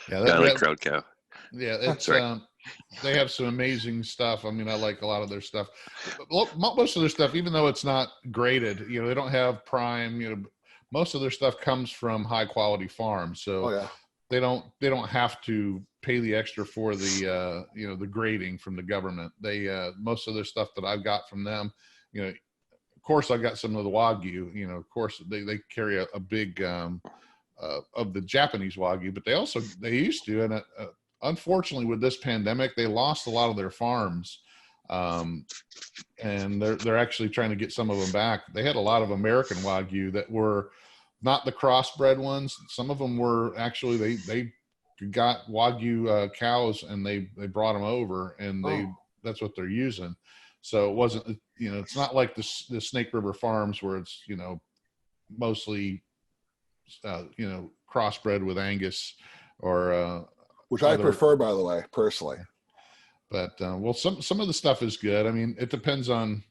[SPEAKER 2] Yeah,
[SPEAKER 4] I like Crowd Cow.
[SPEAKER 2] Yeah, it's they have some amazing stuff. I mean, I like a lot of their stuff. Most of their stuff, even though it's not graded, they don't have prime. Most of their stuff comes from high quality farms, so they don't have to pay the extra for the the grading from the government. They most of their stuff that I've got from them, of course, I got some of the Wagyu. Of course, they carry a big of the Japanese Wagyu, but they used to, and unfortunately, with this pandemic, they lost a lot of their farms, and they're actually trying to get some of them back. They had a lot of American Wagyu that were not the crossbred ones. Some of them were actually they got Wagyu cows, and they brought them over, and that's what they're using. So it wasn't it's not like the Snake River farms where it's mostly crossbred with Angus or
[SPEAKER 3] which I prefer, by the way, personally.
[SPEAKER 2] But well, some of the stuff is good. I mean, it depends on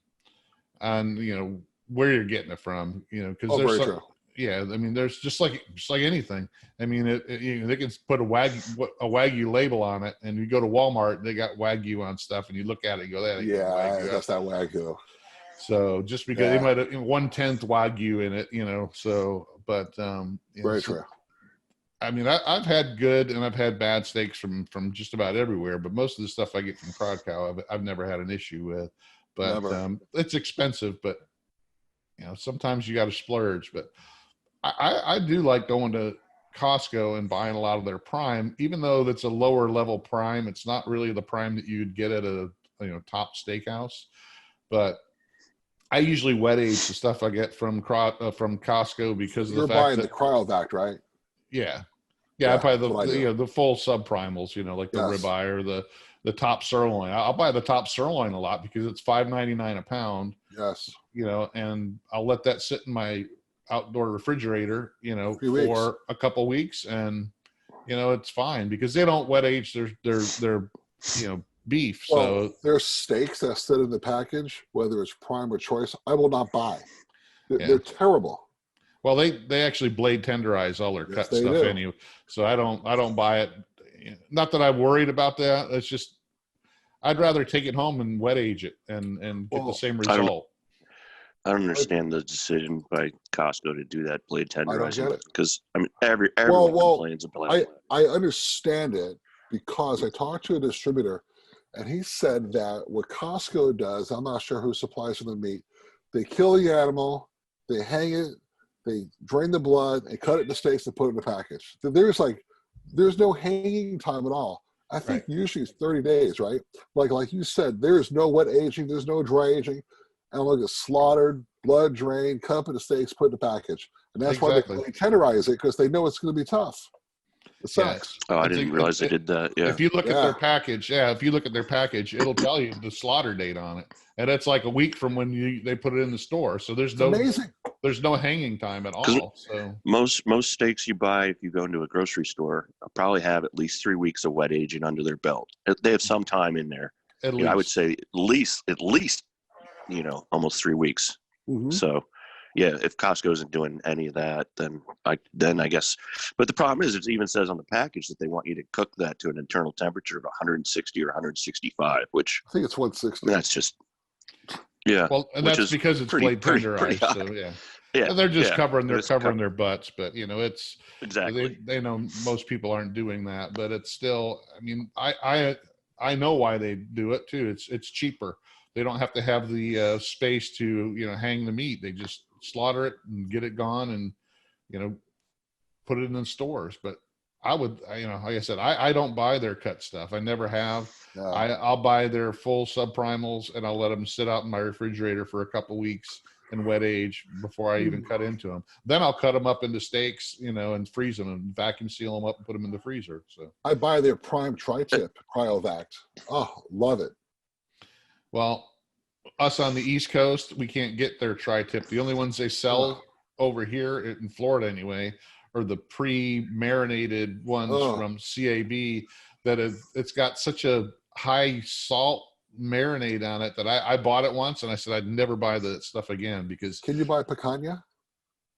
[SPEAKER 2] where you're getting it from. Because there's some, yeah. I mean, there's just like anything. I mean, they can put a Wagyu label on it, and you go to Walmart, they got Wagyu on stuff, and you look at it, and go, that ain't Wagyu.
[SPEAKER 3] That's not Wagyu.
[SPEAKER 2] So just because they might have 1/10 Wagyu in it, so but
[SPEAKER 3] very true.
[SPEAKER 2] I mean, I've had good and I've had bad steaks from just about everywhere, but most of the stuff I get from Crowd Cow, I've never had an issue with. But it's expensive, but sometimes you got to splurge. But I do like going to Costco and buying a lot of their prime, even though that's a lower level prime. It's not really the prime that you'd get at a top steakhouse, but I usually wet age the stuff I get from Costco because of the fact
[SPEAKER 3] you're buying the cryovac, right?
[SPEAKER 2] Yeah. I buy the full subprimals, like the ribeye or the top sirloin. I'll buy the top sirloin a lot because it's $5.99 a pound.
[SPEAKER 3] Yes.
[SPEAKER 2] And I'll let that sit in my outdoor refrigerator,
[SPEAKER 3] for
[SPEAKER 2] a couple weeks, and it's fine because they don't wet age their beef.
[SPEAKER 3] Well,
[SPEAKER 2] so
[SPEAKER 3] there's steaks that sit in the package, whether it's prime or choice, I will not buy. They're terrible.
[SPEAKER 2] Well, they actually blade tenderize all their cut stuff anyway, so I don't buy it. Not that I'm worried about that. It's just I'd rather take it home and wet age it and get the same result.
[SPEAKER 4] I don't understand the decision by Costco to do that blade tenderizing. I don't get it
[SPEAKER 3] because
[SPEAKER 4] everyone complains about it.
[SPEAKER 3] I understand it because I talked to a distributor, and he said that what Costco does, I'm not sure who supplies them the meat. They kill the animal, they hang it. They drain the blood and cut it into steaks and put it in the package. There's like there's no hanging time at all. I think usually it's 30 days, right? Like you said, there's no wet aging, there's no dry aging. And they'll get slaughtered, blood drained, cut up into steaks, put in a package. And that's why they tenderize it, because they know it's going to be tough. It sucks.
[SPEAKER 4] Oh, I didn't realize they did that. Yeah.
[SPEAKER 2] If you look at their package, it'll tell you the slaughter date on it, and it's like a week from when they put it in the store. So there's no hanging time at all. So
[SPEAKER 4] most steaks you buy, if you go into a grocery store, probably have at least 3 weeks of wet aging under their belt. They have some time in there. At least. I would say at least almost 3 weeks. Mm-hmm. So. Yeah, if Costco isn't doing any of that, then I guess. But the problem is, it even says on the package that they want you to cook that to an internal temperature of 160 or 165, which
[SPEAKER 3] I think it's 160.
[SPEAKER 4] That's just
[SPEAKER 2] Well, and that's because it's blade tenderized. So yeah, and they're just covering their butts, but it's
[SPEAKER 4] exactly.
[SPEAKER 2] They know most people aren't doing that, but it's still. I mean, I know why they do it too. It's cheaper. They don't have to have the space to hang the meat. They just slaughter it and get it gone and put it in the stores. But I would like I said, I don't buy their cut stuff. I never have. No. I'll buy their full subprimals and I'll let them sit out in my refrigerator for a couple weeks and wet age before I even cut into them. Then I'll cut them up into steaks and freeze them and vacuum seal them up and put them in the freezer. So
[SPEAKER 3] I buy their prime tri-tip cryovac. Oh, love it.
[SPEAKER 2] Well, us on the East Coast, we can't get their tri-tip. The only ones they sell over here in Florida anyway are the pre-marinated ones from CAB that it's got such a high salt marinade on it that I bought it once and I said I'd never buy that stuff again because.
[SPEAKER 3] Can you buy picanha?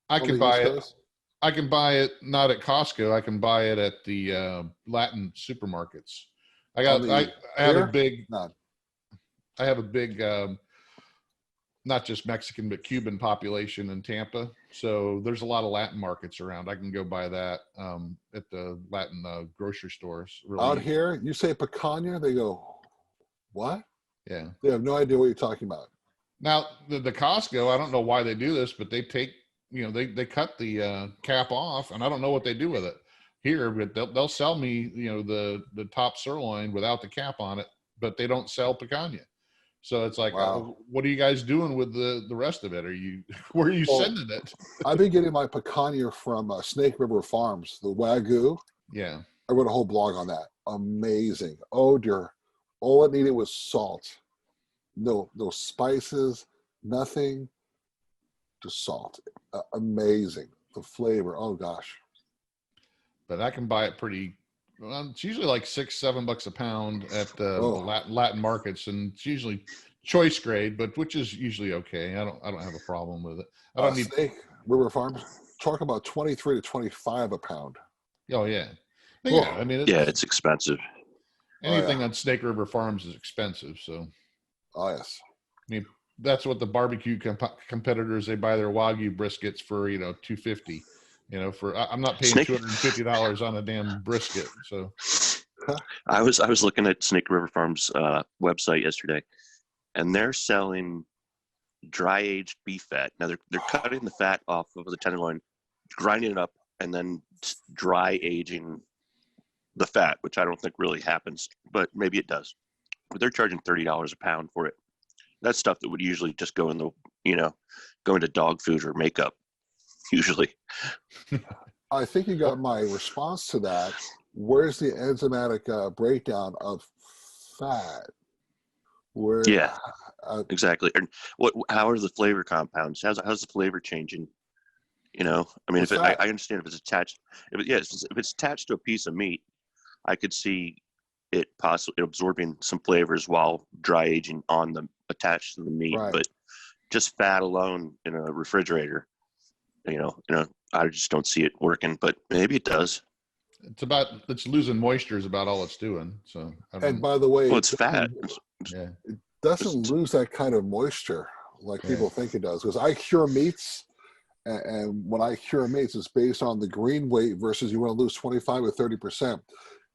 [SPEAKER 2] I can buy it. I can buy it not at Costco. I can buy it at the Latin supermarkets. I have a big. I have a big, not just Mexican, but Cuban population in Tampa. So there's a lot of Latin markets around. I can go buy that at the Latin grocery stores. Really
[SPEAKER 3] Out here, you say picanha, they go, what?
[SPEAKER 2] Yeah.
[SPEAKER 3] They have no idea what you're talking about.
[SPEAKER 2] Now, the Costco, I don't know why they do this, but they take, they cut the cap off, and I don't know what they do with it here, but they'll sell me, the top sirloin without the cap on it, but they don't sell picanha. So it's like, what are you guys doing with the rest of it? Where are you sending it?
[SPEAKER 3] I've been getting my picanha from Snake River Farms, the Wagyu.
[SPEAKER 2] Yeah.
[SPEAKER 3] I wrote a whole blog on that. Amazing. Oh, dear. All it needed was salt. No spices, nothing, just salt. Amazing. The flavor. Oh, gosh.
[SPEAKER 2] But I can buy it pretty. Well, it's usually like $6-7 a pound at the Latin markets, and it's usually choice grade, but which is usually okay. I don't have a problem with it. I don't need
[SPEAKER 3] Snake River Farms. Talk about 23 to 25 a pound.
[SPEAKER 2] Oh yeah, yeah. I mean,
[SPEAKER 4] it's expensive.
[SPEAKER 2] Anything on Snake River Farms is expensive. So,
[SPEAKER 3] yes.
[SPEAKER 2] I mean, that's what the barbecue competitors, they buy their Wagyu briskets for $250. I'm not paying $250 on a damn brisket. So
[SPEAKER 4] I was looking at Snake River Farms website yesterday, and they're selling dry aged beef fat. Now they're cutting the fat off of the tenderloin, grinding it up, and then dry aging the fat, which I don't think really happens, but maybe it does. But they're charging $30 a pound for it. That's stuff that would usually just go in go into dog food or makeup. Usually.
[SPEAKER 3] I think you got my response to that. Where's the enzymatic breakdown of fat?
[SPEAKER 4] Exactly. And how are the flavor compounds? How's the flavor changing? I mean, I understand if it's attached. If it's attached to a piece of meat, I could see it possibly absorbing some flavors while dry aging attached to the meat. Right. But just fat alone in a refrigerator. I just don't see it working, but maybe it does.
[SPEAKER 2] It's losing moisture is about all it's doing. So,
[SPEAKER 3] by the way,
[SPEAKER 4] it's fat.
[SPEAKER 3] It doesn't lose that kind of moisture like people think it does. Because I cure meats, and when I cure meats, it's based on the green weight versus you want to lose 25 or 30%.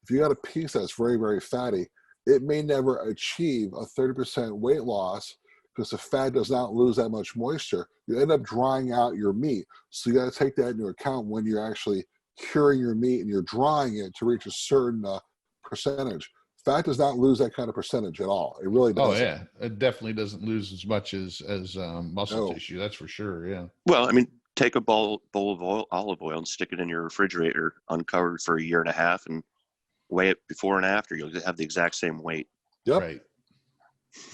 [SPEAKER 3] If you got a piece that's very, very fatty, it may never achieve a 30% weight loss because the fat does not lose that much moisture. You end up drying out your meat. So you got to take that into account when you're actually curing your meat and you're drying it to reach a certain percentage. Fat does not lose that kind of percentage at all. It really doesn't.
[SPEAKER 2] Oh yeah, it definitely doesn't lose as much as muscle
[SPEAKER 3] No.
[SPEAKER 2] tissue. That's for sure. Yeah.
[SPEAKER 4] Well, I mean, take a bowl of olive oil and stick it in your refrigerator uncovered for a year and a half and weigh it before and after. You'll have the exact same weight.
[SPEAKER 3] Yep.
[SPEAKER 2] Right.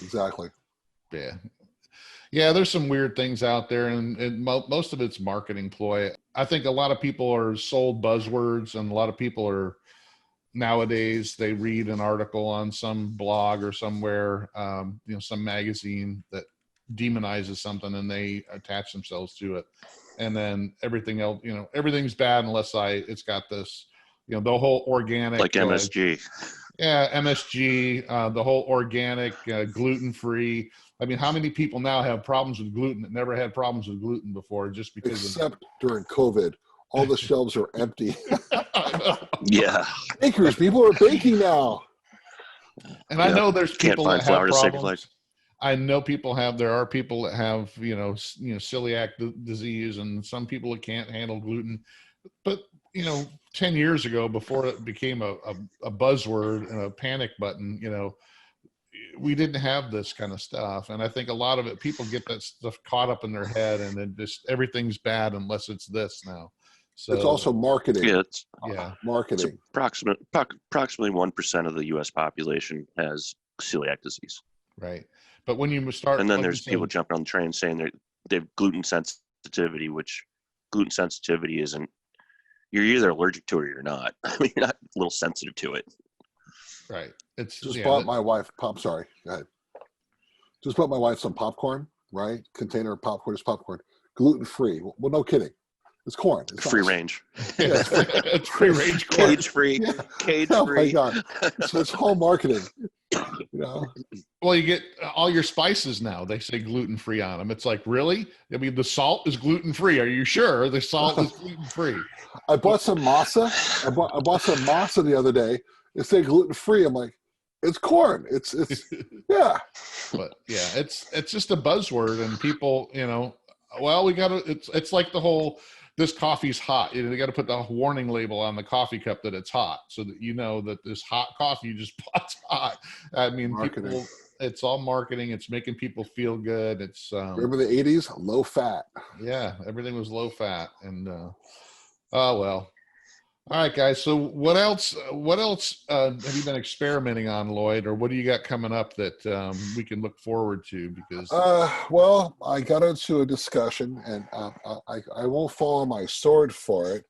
[SPEAKER 3] Exactly.
[SPEAKER 2] Yeah. Yeah, there's some weird things out there, and most of it's marketing ploy. I think a lot of people are sold buzzwords, and a lot of people are nowadays, they read an article on some blog or somewhere, some magazine that demonizes something, and they attach themselves to it. And then everything else, everything's bad unless it's got this, the whole organic.
[SPEAKER 4] Like MSG.
[SPEAKER 2] MSG, the whole organic, gluten-free. I mean, how many people now have problems with gluten that never had problems with gluten before just because
[SPEAKER 3] Except during COVID. All the shelves are empty.
[SPEAKER 4] Yeah.
[SPEAKER 3] Bakers, people are baking now.
[SPEAKER 2] And I know there's people that have problems. I know there are people that have, celiac disease, and some people that can't handle gluten. But, 10 years ago, before it became a buzzword and a panic button, we didn't have this kind of stuff. And I think a lot of it, people get that stuff caught up in their head, and then just everything's bad unless it's this now. So
[SPEAKER 3] it's also marketing.
[SPEAKER 2] Yeah,
[SPEAKER 3] marketing.
[SPEAKER 4] Approximately 1% of the U.S. population has celiac disease.
[SPEAKER 2] Right. But when you start,
[SPEAKER 4] and then there's people jumping on the train saying they have gluten sensitivity, which gluten sensitivity isn't. You're either allergic to it or you're not. I mean, you're not a little sensitive to it.
[SPEAKER 2] Right. It's
[SPEAKER 3] bought my wife Sorry, go ahead. Just bought my wife some popcorn. Right, container of popcorn is popcorn, gluten free. Well, no kidding. It's corn. It's
[SPEAKER 4] free range.
[SPEAKER 3] Yeah,
[SPEAKER 2] it's free range corn.
[SPEAKER 4] Cage free. Yeah. Cage free.
[SPEAKER 3] Oh my God. So it's all marketing.
[SPEAKER 2] Well, you get all your spices now. They say gluten free on them. It's like, really? I mean, the salt is gluten free. Are you sure the salt is gluten free?
[SPEAKER 3] I bought some masa. I bought some masa the other day. It said gluten free. I'm like, it's corn. It's yeah.
[SPEAKER 2] But yeah, it's just a buzzword, and people, well, we got to. It's like the whole. This coffee's hot. They got to put the warning label on the coffee cup that it's hot, so that you know that this hot coffee you just bought's hot. I mean, people. It's all marketing. It's making people feel good. It's
[SPEAKER 3] remember the 80s, low fat.
[SPEAKER 2] Yeah, everything was low fat, and oh well. All right, guys. So what else have you been experimenting on, Lloyd, or what do you got coming up that we can look forward to? Because
[SPEAKER 3] well, I got into a discussion, and I won't fall on my sword for it,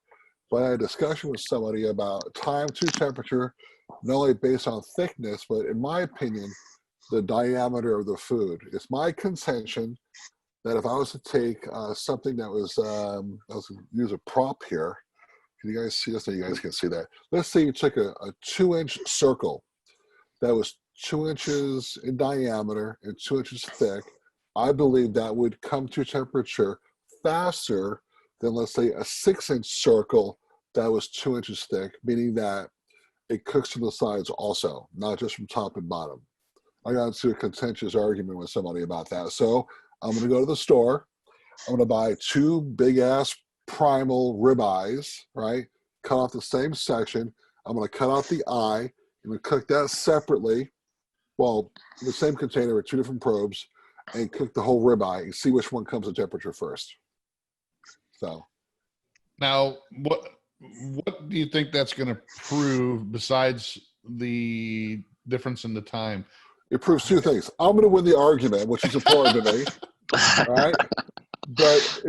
[SPEAKER 3] but I had a discussion with somebody about time to temperature, not only based on thickness, but in my opinion, the diameter of the food. It's my contention that if I was to take something that was, I was going to use a prop here. Can you guys see this? You guys can see that. Let's say you took a 2-inch circle that was 2 inches in diameter and 2 inches thick. I believe that would come to temperature faster than, let's say, a 6-inch circle that was 2 inches thick, meaning that it cooks to the sides also, not just from top and bottom. I got into a contentious argument with somebody about that. So I'm going to go to the store. I'm going to buy 2 big-ass primal ribeyes, right? Cut off the same section. I'm going to cut out the eye. I'm going to cook that separately. Well, in the same container with 2 different probes, and cook the whole ribeye and see which one comes to temperature first. So
[SPEAKER 2] now, what do you think that's going to prove besides the difference in the time?
[SPEAKER 3] It proves 2 things. I'm going to win the argument, which is important to me. All right. But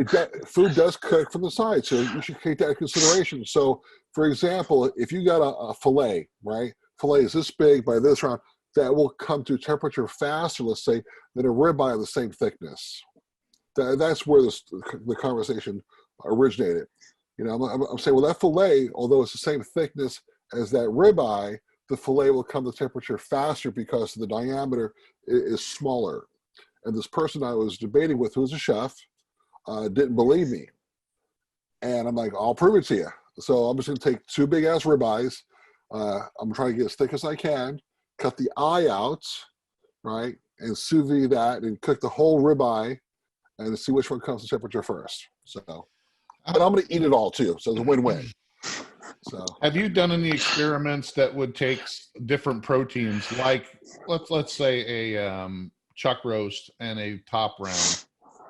[SPEAKER 3] food does cook from the side, so you should take that into consideration. So, for example, if you got a fillet, right? Fillet is this big by this round, that will come to temperature faster, let's say, than a ribeye of the same thickness. That's where the conversation originated. I'm saying, well, that fillet, although it's the same thickness as that ribeye, the fillet will come to temperature faster because the diameter is smaller. And this person I was debating with, who was a chef, didn't believe me. And I'm like, I'll prove it to you. So I'm just going to take 2 big-ass ribeyes. I'm trying to get as thick as I can, cut the eye out, right, and sous vide that and cook the whole ribeye and see which one comes to temperature first. So, but I'm going to eat it all too, so it's a win-win. So
[SPEAKER 2] have you done any experiments that would take different proteins, like let's say a chuck roast and a top round,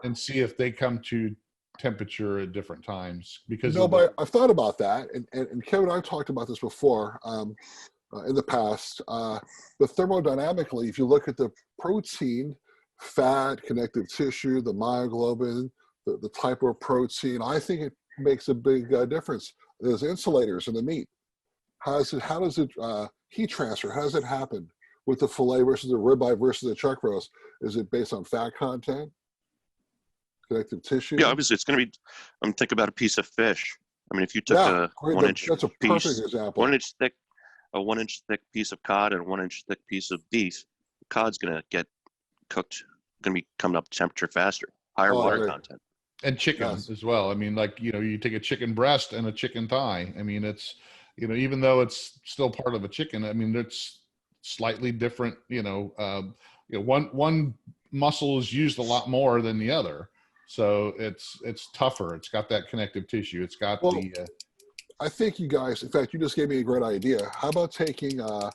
[SPEAKER 2] and see if they come to temperature at different times because of the
[SPEAKER 3] but I've thought about that, and Kevin and I talked about this before in the past. But thermodynamically, if you look at the protein, fat, connective tissue, the myoglobin, the type of protein, I think it makes a big difference. There's insulators in the meat. How does it heat transfer? How does it happen with the fillet versus the ribeye versus the chuck roast? Is it based on fat content, connective tissue?
[SPEAKER 4] Yeah, obviously it's going to be. Think about a piece of fish. I mean, if you took a
[SPEAKER 3] great.
[SPEAKER 4] 1 inch
[SPEAKER 3] That's a
[SPEAKER 4] piece,
[SPEAKER 3] perfect example.
[SPEAKER 4] 1 inch thick, a 1 inch thick piece of cod and a 1 inch thick piece of beef, the cod's going to get cooked, going to be coming up temperature faster, higher water content.
[SPEAKER 2] And chicken as well. I mean, like, you take a chicken breast and a chicken thigh. I mean, it's, even though it's still part of a chicken, I mean, it's slightly different, one muscle is used a lot more than the other. So it's tougher. It's got that connective tissue. It's got
[SPEAKER 3] I think you guys, in fact, you just gave me a great idea. How about taking a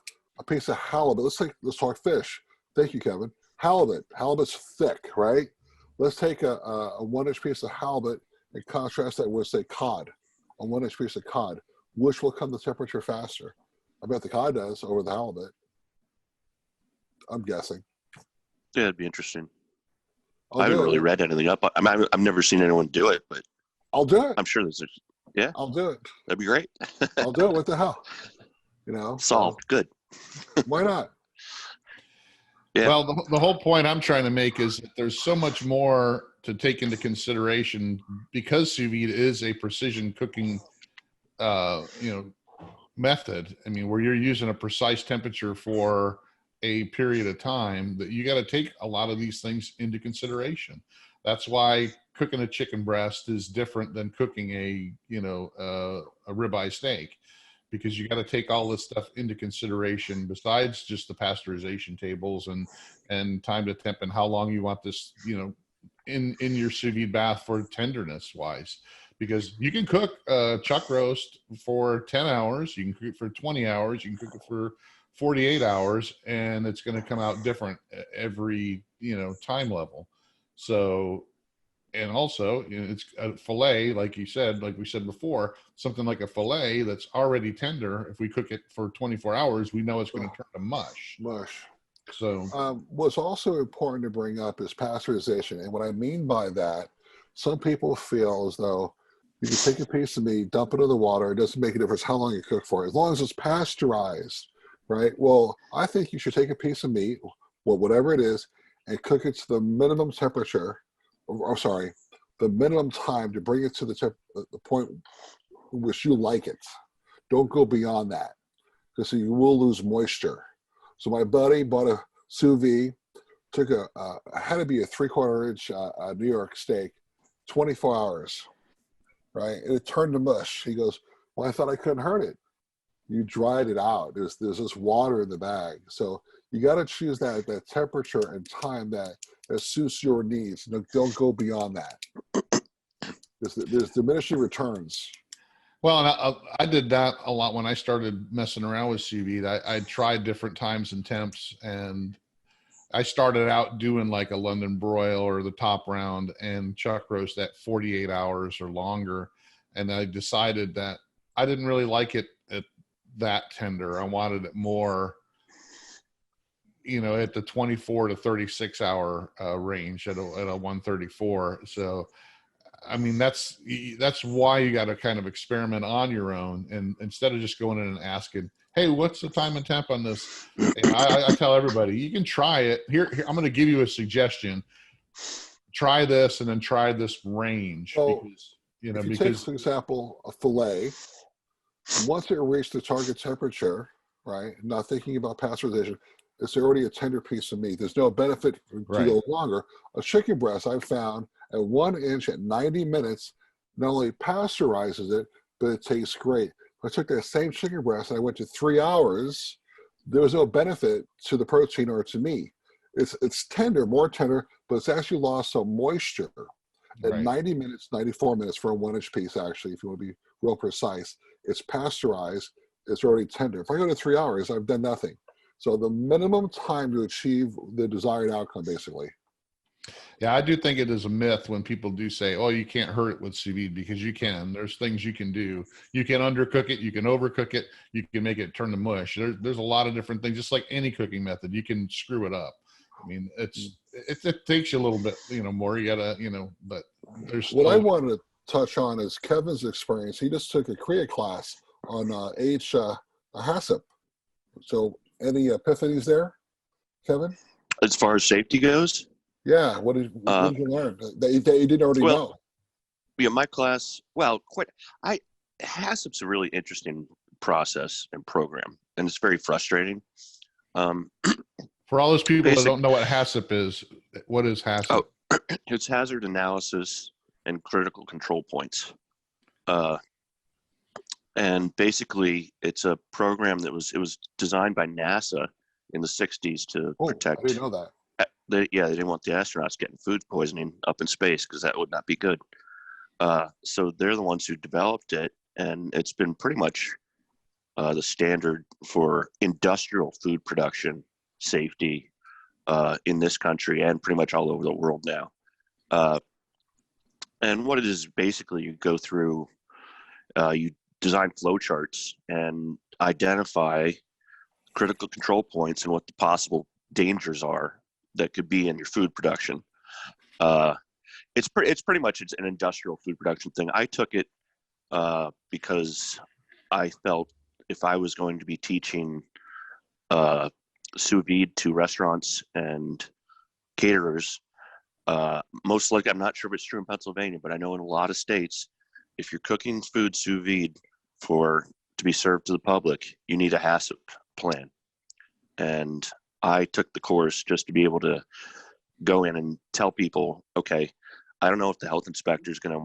[SPEAKER 3] piece of halibut? Let's talk fish. Thank you, Kevin. Halibut's thick, right? Let's take a 1 inch piece of halibut and contrast that with, say, cod, a 1 inch piece of cod. Which will come to temperature faster? I bet the cod does over the halibut. I'm guessing.
[SPEAKER 4] Yeah, it'd be interesting. I haven't really read anything up. I've never seen anyone do it, but
[SPEAKER 3] I'll do it.
[SPEAKER 4] I'm sure there's yeah.
[SPEAKER 3] I'll do it.
[SPEAKER 4] That'd be great.
[SPEAKER 3] I'll do it. What the hell?
[SPEAKER 4] Solved. Good.
[SPEAKER 3] Why not?
[SPEAKER 2] Yeah. Well, the whole point I'm trying to make is that there's so much more to take into consideration because sous vide is a precision cooking, method. I mean, where you're using a precise temperature for a period of time, that you got to take a lot of these things into consideration. That's why cooking a chicken breast is different than cooking a ribeye steak, because you got to take all this stuff into consideration besides just the pasteurization tables and time to temp and how long you want this, in your sous vide bath for tenderness wise. Because you can cook a chuck roast for 10 hours, you can cook it for 20 hours, you can cook it for 48 hours, and it's going to come out different at every, time level. So, and also, it's a fillet, like you said, like we said before, something like a fillet that's already tender. If we cook it for 24 hours, we know it's going to turn to mush. So,
[SPEAKER 3] what's also important to bring up is pasteurization. And what I mean by that, some people feel as though you can take a piece of meat, dump it in the water. It doesn't make a difference how long you cook for, as long as it's pasteurized, right? Well, I think you should take a piece of meat, whatever it is, and cook it to the minimum temperature, the minimum time to bring it to the point in which you like it. Don't go beyond that, because you will lose moisture. So my buddy bought a sous vide, took had to be a 3/4 inch New York steak, 24 hours, right? And it turned to mush. He goes, well, I thought I couldn't hurt it. You dried it out. There's this water in the bag. So you got to choose that temperature and time that suits your needs. Don't go beyond that. There's diminishing returns.
[SPEAKER 2] Well, and I did that a lot when I started messing around with sous vide. I tried different times and temps, and I started out doing like a London broil or the top round and chuck roast at 48 hours or longer. And I decided that I didn't really like it at that tender. I wanted it more, at the 24 to 36 hour range at a 134. So, I mean, that's why you got to kind of experiment on your own, and instead of just going in and asking, hey, what's the time and temp on this? I tell everybody, you can try it. Here I'm going to give you a suggestion. Try this, and then try this range.
[SPEAKER 3] So
[SPEAKER 2] because,
[SPEAKER 3] if you take, for example, a fillet, once it reached the target temperature, right, not thinking about pasteurization, it's already a tender piece of meat. There's no benefit to go longer. A chicken breast, I've found, at 1 inch at 90 minutes, not only pasteurizes it, but it tastes great. I took that same chicken breast and I went to 3 hours. There was no benefit to the protein or to me. It's tender, more tender, but it's actually lost some moisture at 90 minutes, 94 minutes for a 1 inch piece, actually, if you want to be real precise. it's pasteurized, it's already tender. If I go to 3 hours, I've done nothing. So the minimum time to achieve the desired outcome, basically.
[SPEAKER 2] Yeah, I do think it is a myth when people do say, "Oh, you can't hurt it with sous vide," because you can. There's things you can do. You can undercook it. You can overcook it. You can make it turn to mush. There's a lot of different things. Just like any cooking method, you can screw it up. I mean, it takes you a little bit, more. You gotta, but there's
[SPEAKER 3] What I
[SPEAKER 2] still.
[SPEAKER 3] wanted to touch on is Kevin's experience. He just took a Korea class on HACCP. So any epiphanies there, Kevin?
[SPEAKER 4] As far as safety goes,
[SPEAKER 3] Yeah, what did you learn that you didn't already know?
[SPEAKER 4] Yeah, my class. HACCP's a really interesting process and program, and it's very frustrating.
[SPEAKER 2] For all those people that don't know what HACCP is, what is HACCP?
[SPEAKER 4] Oh, it's hazard analysis and critical control points. And basically, it's a program that was designed by NASA in the 60s to protect.
[SPEAKER 3] I didn't know that.
[SPEAKER 4] They didn't want the astronauts getting food poisoning up in space because that would not be good. So they're the ones who developed it, and it's been pretty much the standard for industrial food production safety in this country and pretty much all over the world now. And what it is basically, you go through, you design flowcharts and identify critical control points and what the possible dangers are that could be in your food production. It's pretty much an industrial food production thing. I took it because I felt if I was going to be teaching sous vide to restaurants and caterers, most likely, I'm not sure if it's true in Pennsylvania, but I know in a lot of states, if you're cooking food sous vide to be served to the public, you need a HACCP plan. And I took the course just to be able to go in and tell people, okay, I don't know if the health inspector is going to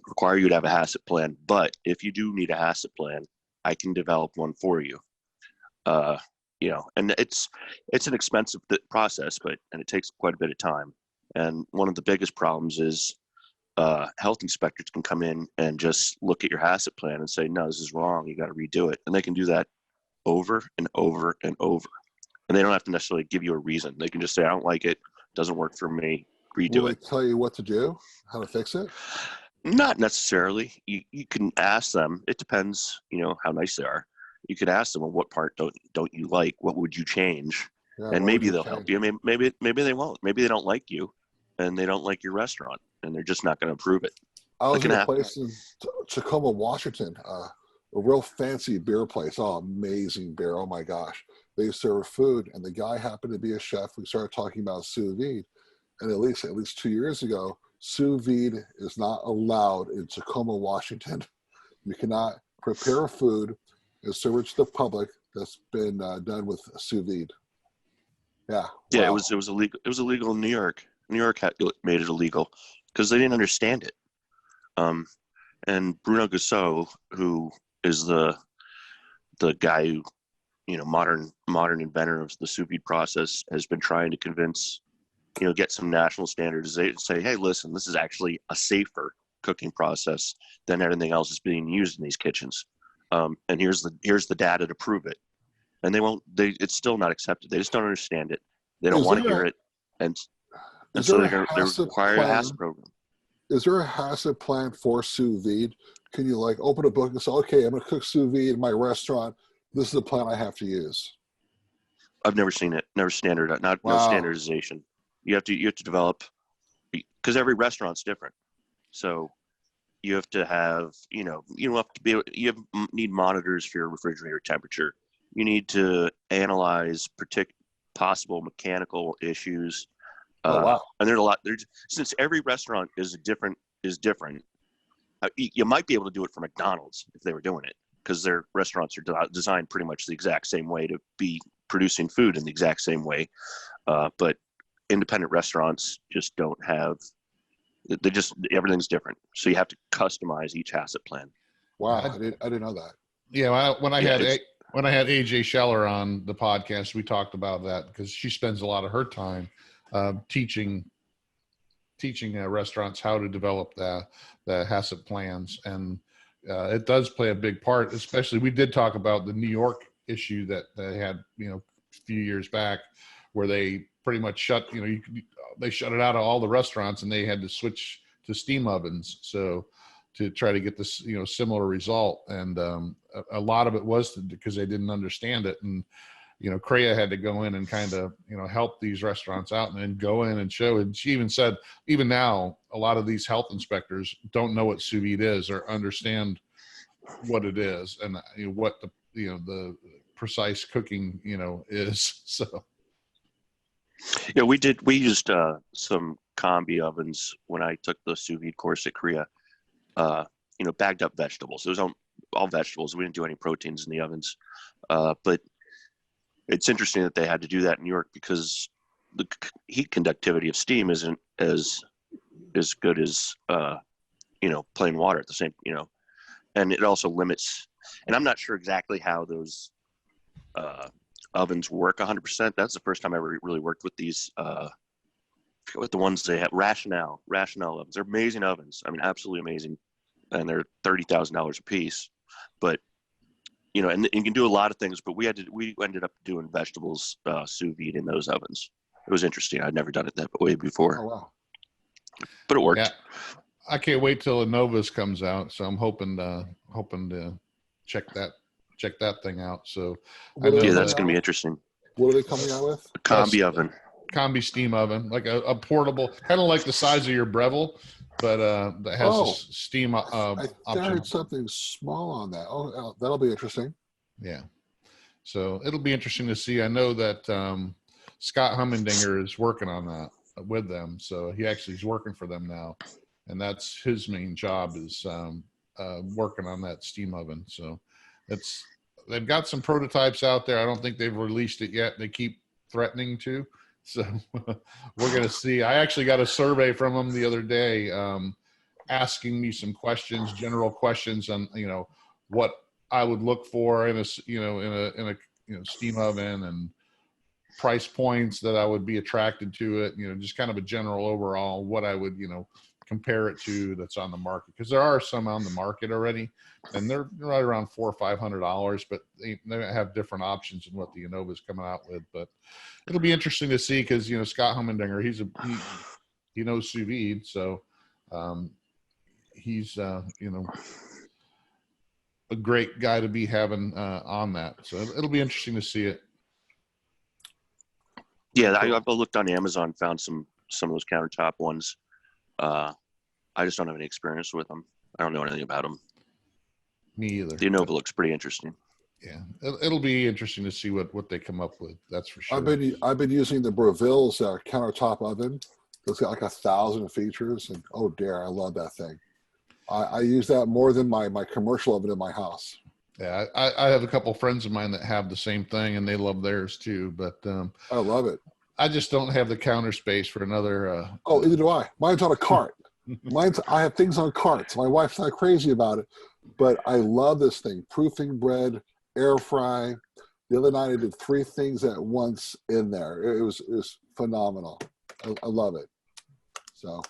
[SPEAKER 4] require you to have a HACCP plan, but if you do need a HACCP plan, I can develop one for you. And it's an expensive process, and it takes quite a bit of time. And one of the biggest problems is health inspectors can come in and just look at your HACCP plan and say, no, this is wrong. You got to redo it. And they can do that over and over and over. And they don't have to necessarily give you a reason. They can just say, I don't like it. Doesn't work for me. Redo it.
[SPEAKER 3] Will they tell you what to do? How to fix it?
[SPEAKER 4] Not necessarily. You can ask them. It depends, how nice they are. You could ask them, well, what part don't you like? What would you change?
[SPEAKER 3] Yeah,
[SPEAKER 4] and maybe they'll help you. Maybe they won't. Maybe they don't like you and they don't like your restaurant and they're just not going to approve it.
[SPEAKER 3] I was in a place in Tacoma, Washington, a real fancy beer place. Oh, amazing beer. Oh my gosh. They serve food, and the guy happened to be a chef. We started talking about sous vide, and at least 2 years ago, sous vide is not allowed in Tacoma, Washington. You cannot prepare food and serve it to the public that's been done with sous vide. Yeah.
[SPEAKER 4] Yeah,
[SPEAKER 3] wow.
[SPEAKER 4] It was illegal. It was illegal in New York. New York made it illegal because they didn't understand it. And Bruno Gussot, who is the guy who, modern inventor of the sous vide process, has been trying to convince, get some national standardization. Say, hey, listen, this is actually a safer cooking process than anything else that's being used in these kitchens. And here's the data to prove it. And it's still not accepted. They just don't understand it. They don't want to hear it. And so they require a HACCP program.
[SPEAKER 3] Is there a HACCP plan for sous vide? Can you open a book and say, okay, I'm going to cook sous vide in my restaurant. This is the plan I have to use.
[SPEAKER 4] I've never seen it. Never no standardization. You have to develop, because every restaurant's different. So you have to have, you need monitors for your refrigerator temperature. You need to analyze possible mechanical issues. And there's a lot. Since every restaurant is different. You might be able to do it for McDonald's if they were doing it, because their restaurants are designed pretty much the exact same way to be producing food in the exact same way. But independent restaurants just don't have. Everything's different, so you have to customize each HACCP plan.
[SPEAKER 3] Wow, I didn't know that.
[SPEAKER 2] Yeah, when I had AJ Scheller on the podcast, we talked about that because she spends a lot of her time teaching restaurants how to develop the HACCP plans, and it does play a big part. Especially, we did talk about the New York issue that they had, a few years back, where they pretty much shut, they shut it out of all the restaurants, and they had to switch to steam ovens. So to try to get this, similar result. And a lot of it was because they didn't understand it. And, CREA had to go in and kind of, help these restaurants out and then go in and show. And she even said, even now, a lot of these health inspectors don't know what sous vide is or understand what it is and what the precise cooking, is. So.
[SPEAKER 4] Yeah, we used some combi ovens when I took the sous vide course at CREA. Bagged up vegetables. It was all vegetables. We didn't do any proteins in the ovens. But it's interesting that they had to do that in New York because the heat conductivity of steam isn't as good as plain water at the same, and it also limits. And I'm not sure exactly how those ovens work 100%. That's the first time I ever really worked with these. I forget what the ones they have. Rationale ovens. They're amazing ovens. I mean, absolutely amazing, and they're $30,000 a piece. But and you can do a lot of things. But we ended up doing vegetables sous vide in those ovens. It was interesting. I'd never done it that way before.
[SPEAKER 3] Oh wow!
[SPEAKER 4] But it worked.
[SPEAKER 2] Yeah, I can't wait till Novus comes out. So I'm hoping to check that thing out. So
[SPEAKER 4] yeah, that's going to be interesting.
[SPEAKER 3] What are they coming out with?
[SPEAKER 4] A combi oven.
[SPEAKER 2] Combi steam oven, like a portable, kind of like the size of your Breville, but that has a steam option.
[SPEAKER 3] I heard something small on that. Oh, that'll be interesting.
[SPEAKER 2] Yeah. So it'll be interesting to see. I know that Scott Hummendinger is working on that with them. So he actually is working for them now. And that's his main job is working on that steam oven. So they've got some prototypes out there. I don't think they've released it yet. They keep threatening to. So we're going to see. I actually got a survey from them the other day asking me some questions, general questions on, what I would look for in a steam oven and price points that I would be attracted to it, just kind of a general overall, what I would, compare it to that's on the market. Because there are some on the market already, and they're right around $400 or $500, but they have different options in what the Innova's coming out with. But it'll be interesting to see because, Scott Hummendinger, he knows sous vide. So he's, a great guy to be having on that. So it'll be interesting to see it.
[SPEAKER 4] Yeah, I've looked on Amazon, found some of those countertop ones. I just don't have any experience with them. I don't know anything about them.
[SPEAKER 2] Me either.
[SPEAKER 4] The Innova looks pretty interesting.
[SPEAKER 2] Yeah, it'll be interesting to see what they come up with. That's for sure.
[SPEAKER 3] I've been using the Breville's countertop oven. It's got like 1,000 features, and oh dear, I love that thing. I use that more than my commercial oven in my house.
[SPEAKER 2] Yeah, I have a couple friends of mine that have the same thing, and they love theirs too. But
[SPEAKER 3] I love it.
[SPEAKER 2] I just don't have the counter space for another.
[SPEAKER 3] Oh, neither do I. Mine's on a cart. I have things on carts. My wife's not crazy about it, but I love this thing. Proofing bread, air fry. The other night I did 3 things at once in there. It was phenomenal. I love it. So.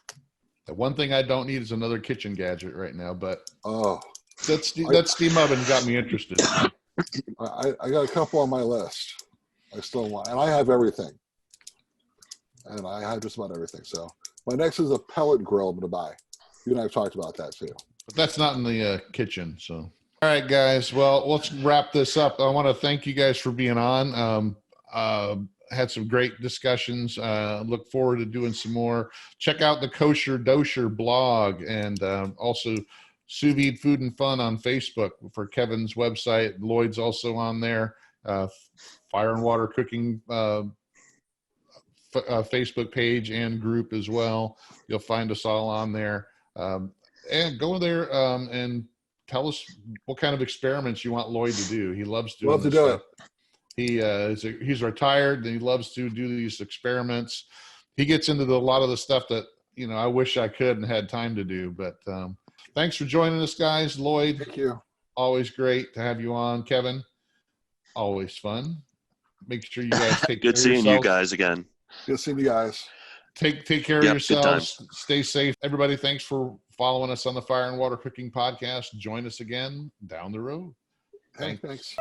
[SPEAKER 2] The one thing I don't need is another kitchen gadget right now, but that steam oven got me interested.
[SPEAKER 3] I got a couple on my list. I still want, and I have everything. And I have just about everything. So my next is a pellet grill I'm going to buy. You and I have talked about that too.
[SPEAKER 2] But that's not in the kitchen. So, all right, guys. Well, let's wrap this up. I want to thank you guys for being on. Had some great discussions. Look forward to doing some more. Check out the Kosher Dosher blog and also Sous Vide Food and Fun on Facebook for Kevin's website. Lloyd's also on there. Fire and Water Cooking Facebook page and group as well. You'll find us all on there. And go there and tell us what kind of experiments you want Lloyd to do. He loves doing
[SPEAKER 3] Love to do it.
[SPEAKER 2] He's retired and he loves to do these experiments. He gets into a lot of the stuff that, I wish I could and had time to do. But thanks for joining us, guys. Lloyd,
[SPEAKER 3] thank you.
[SPEAKER 2] Always great to have you on. Kevin, always fun. Make sure you guys take
[SPEAKER 4] Good
[SPEAKER 2] care
[SPEAKER 4] seeing
[SPEAKER 2] of
[SPEAKER 4] you
[SPEAKER 2] yourselves.
[SPEAKER 4] guys again.
[SPEAKER 3] Good seeing you guys.
[SPEAKER 2] Take care of
[SPEAKER 4] Yep, good
[SPEAKER 2] yourselves. Stay safe. Everybody, thanks for following us on the Fire and Water Cooking Podcast. Join us again down the road.
[SPEAKER 3] Thanks.
[SPEAKER 2] Thanks.